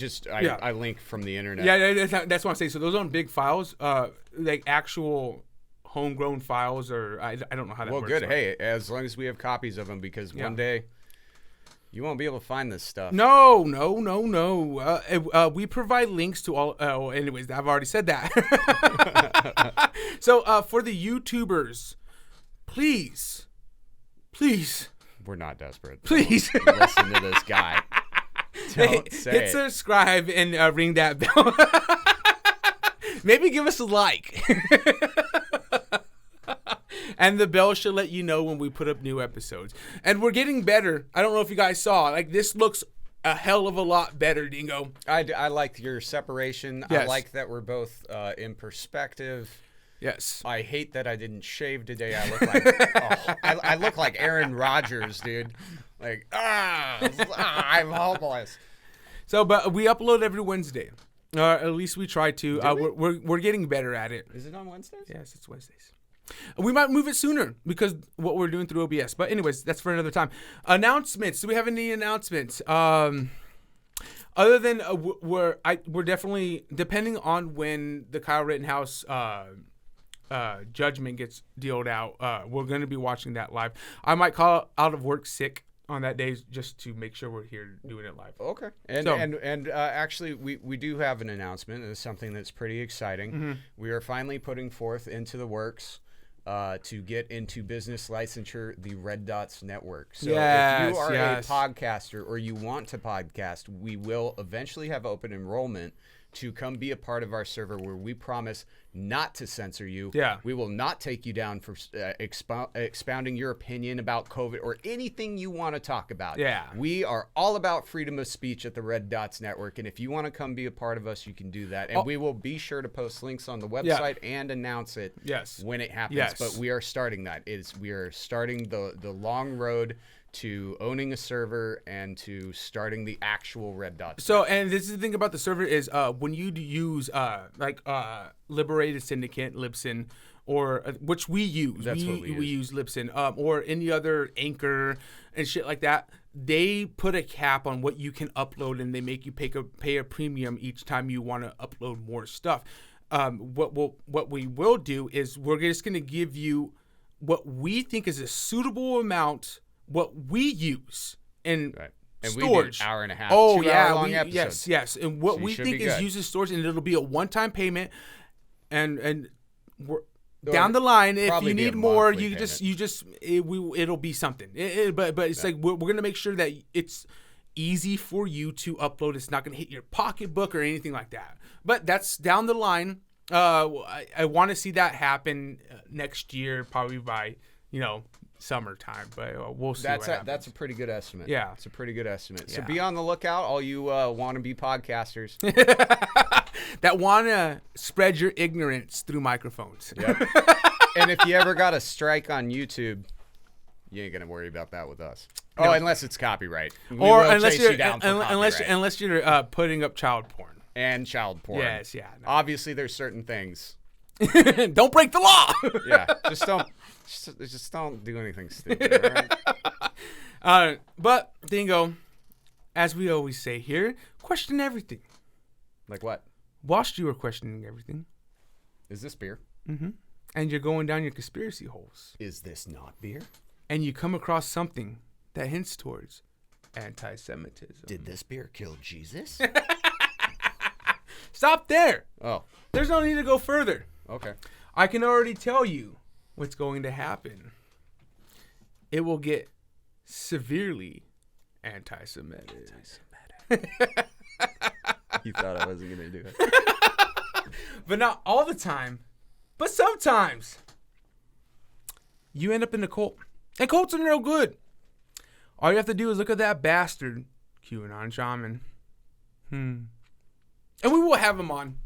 link from the internet. Yeah, that's what I'm saying. So those aren't big files, like actual homegrown files, or I don't know how that Well, works. good. Hey, as long as we have copies of them, because one day you won't be able to find this stuff. No. We provide links to all. Anyways, I've already said that. So for the YouTubers, please, We're not desperate. please. Don't listen to this guy. Don't say hit it. subscribe and ring that bell. Maybe give us a like. And the bell should let you know when we put up new episodes. And we're getting better. I don't know if you guys saw. Like, this looks a hell of a lot better, Dingo. I like your separation. I Yes. like that we're both in perspective. Yes. I hate that I didn't shave today. I look like I look like Aaron Rodgers, dude. Like I'm hopeless. So, but we upload every Wednesday. At least we try to. We're getting better at it. Is it on Wednesdays? Yes, it's Wednesdays. We might move it sooner because what we're doing through OBS. But anyways, that's for another time. Announcements. Do we have any announcements? Other than we're definitely, depending on when the Kyle Rittenhouse judgment gets dealt out, we're going to be watching that live. I might call out of work sick on that day just to make sure we're here doing it live. Okay. And actually, we do have an announcement. It's something that's pretty exciting. Mm-hmm. We are finally putting forth into the works to get into business licensure the Red Dots Network. So if you are a podcaster or you want to podcast, we will eventually have open enrollment to come be a part of our server where we promise not to censor you. Yeah. We will not take you down for expounding your opinion about COVID or anything you want to talk about. Yeah. We are all about freedom of speech at the Red Dots Network, and if you want to come be a part of us, you can do that. And we will be sure to post links on the website and announce it when it happens. Yes. But we are starting that. We are starting the long road to owning a server and to starting the actual Red Dots. So, and this is the thing about the server is when you use Liberated Syndicate, Libsyn, or which we use. That's what we use Libsyn, or any other Anchor and shit like that. They put a cap on what you can upload, and they make you pay a premium each time you want to upload more stuff. What we will do is we're just going to give you what we think is a suitable amount. What we use in and storage. We do hour and a half, 2 hour long episodes. Yes. And what So we you should think be is good. used as storage, and it'll be a one-time payment, and we're down the line. If probably you be a need more, monthly it'll be something. But it's like we're gonna make sure that it's easy for you to upload. It's not gonna hit your pocketbook or anything like that. But that's down the line. I want to see that happen next year, probably by summertime, but we'll see. That's a pretty good estimate. Yeah. It's a pretty good estimate. So Yeah. be on the lookout, all you wannabe podcasters. that want to spread your ignorance through microphones. Yep. And if you ever got a strike on YouTube, you ain't gonna worry about that with us. No. Oh, unless it's copyright. We Or will unless chase you're you down for copyright. unless you're putting up child porn. And child porn. Yes, yeah. No. Obviously, there's certain things. Don't break the law. Yeah, just don't do anything stupid. All right? But Dingo, as we always say here, question everything. Like what? Whilst you were questioning everything, Is this beer? and you're going down your conspiracy holes, Is this not beer? and you come across something that hints towards anti-Semitism. Did this beer kill Jesus? Stop there. Oh, There's no need to go further. okay. I can already tell you what's going to happen. It will get severely anti-Semitic. You thought I wasn't gonna do it. But not all the time. But sometimes you end up in a cult. And cults are real good. All you have to do is look at that bastard, QAnon shaman. And we will have him on.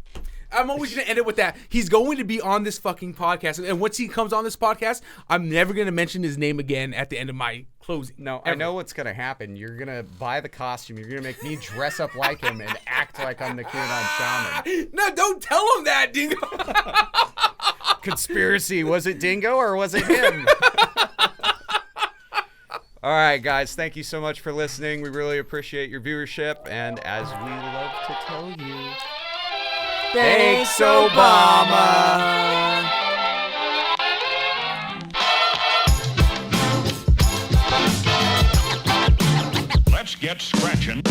I'm always going to end it with that. He's going to be on this fucking podcast. And once he comes on this podcast, I'm never going to mention his name again at the end of my closing. No, Ever. I know what's gonna happen. You're gonna buy the costume. You're gonna make me dress up like him and act like I'm the QAnon shaman. No, don't tell him that, Dingo. Conspiracy. Was it Dingo or was it him? All right, guys. Thank you so much for listening. We really appreciate your viewership. And as we love to tell you, thanks, Obama. Let's get scratching.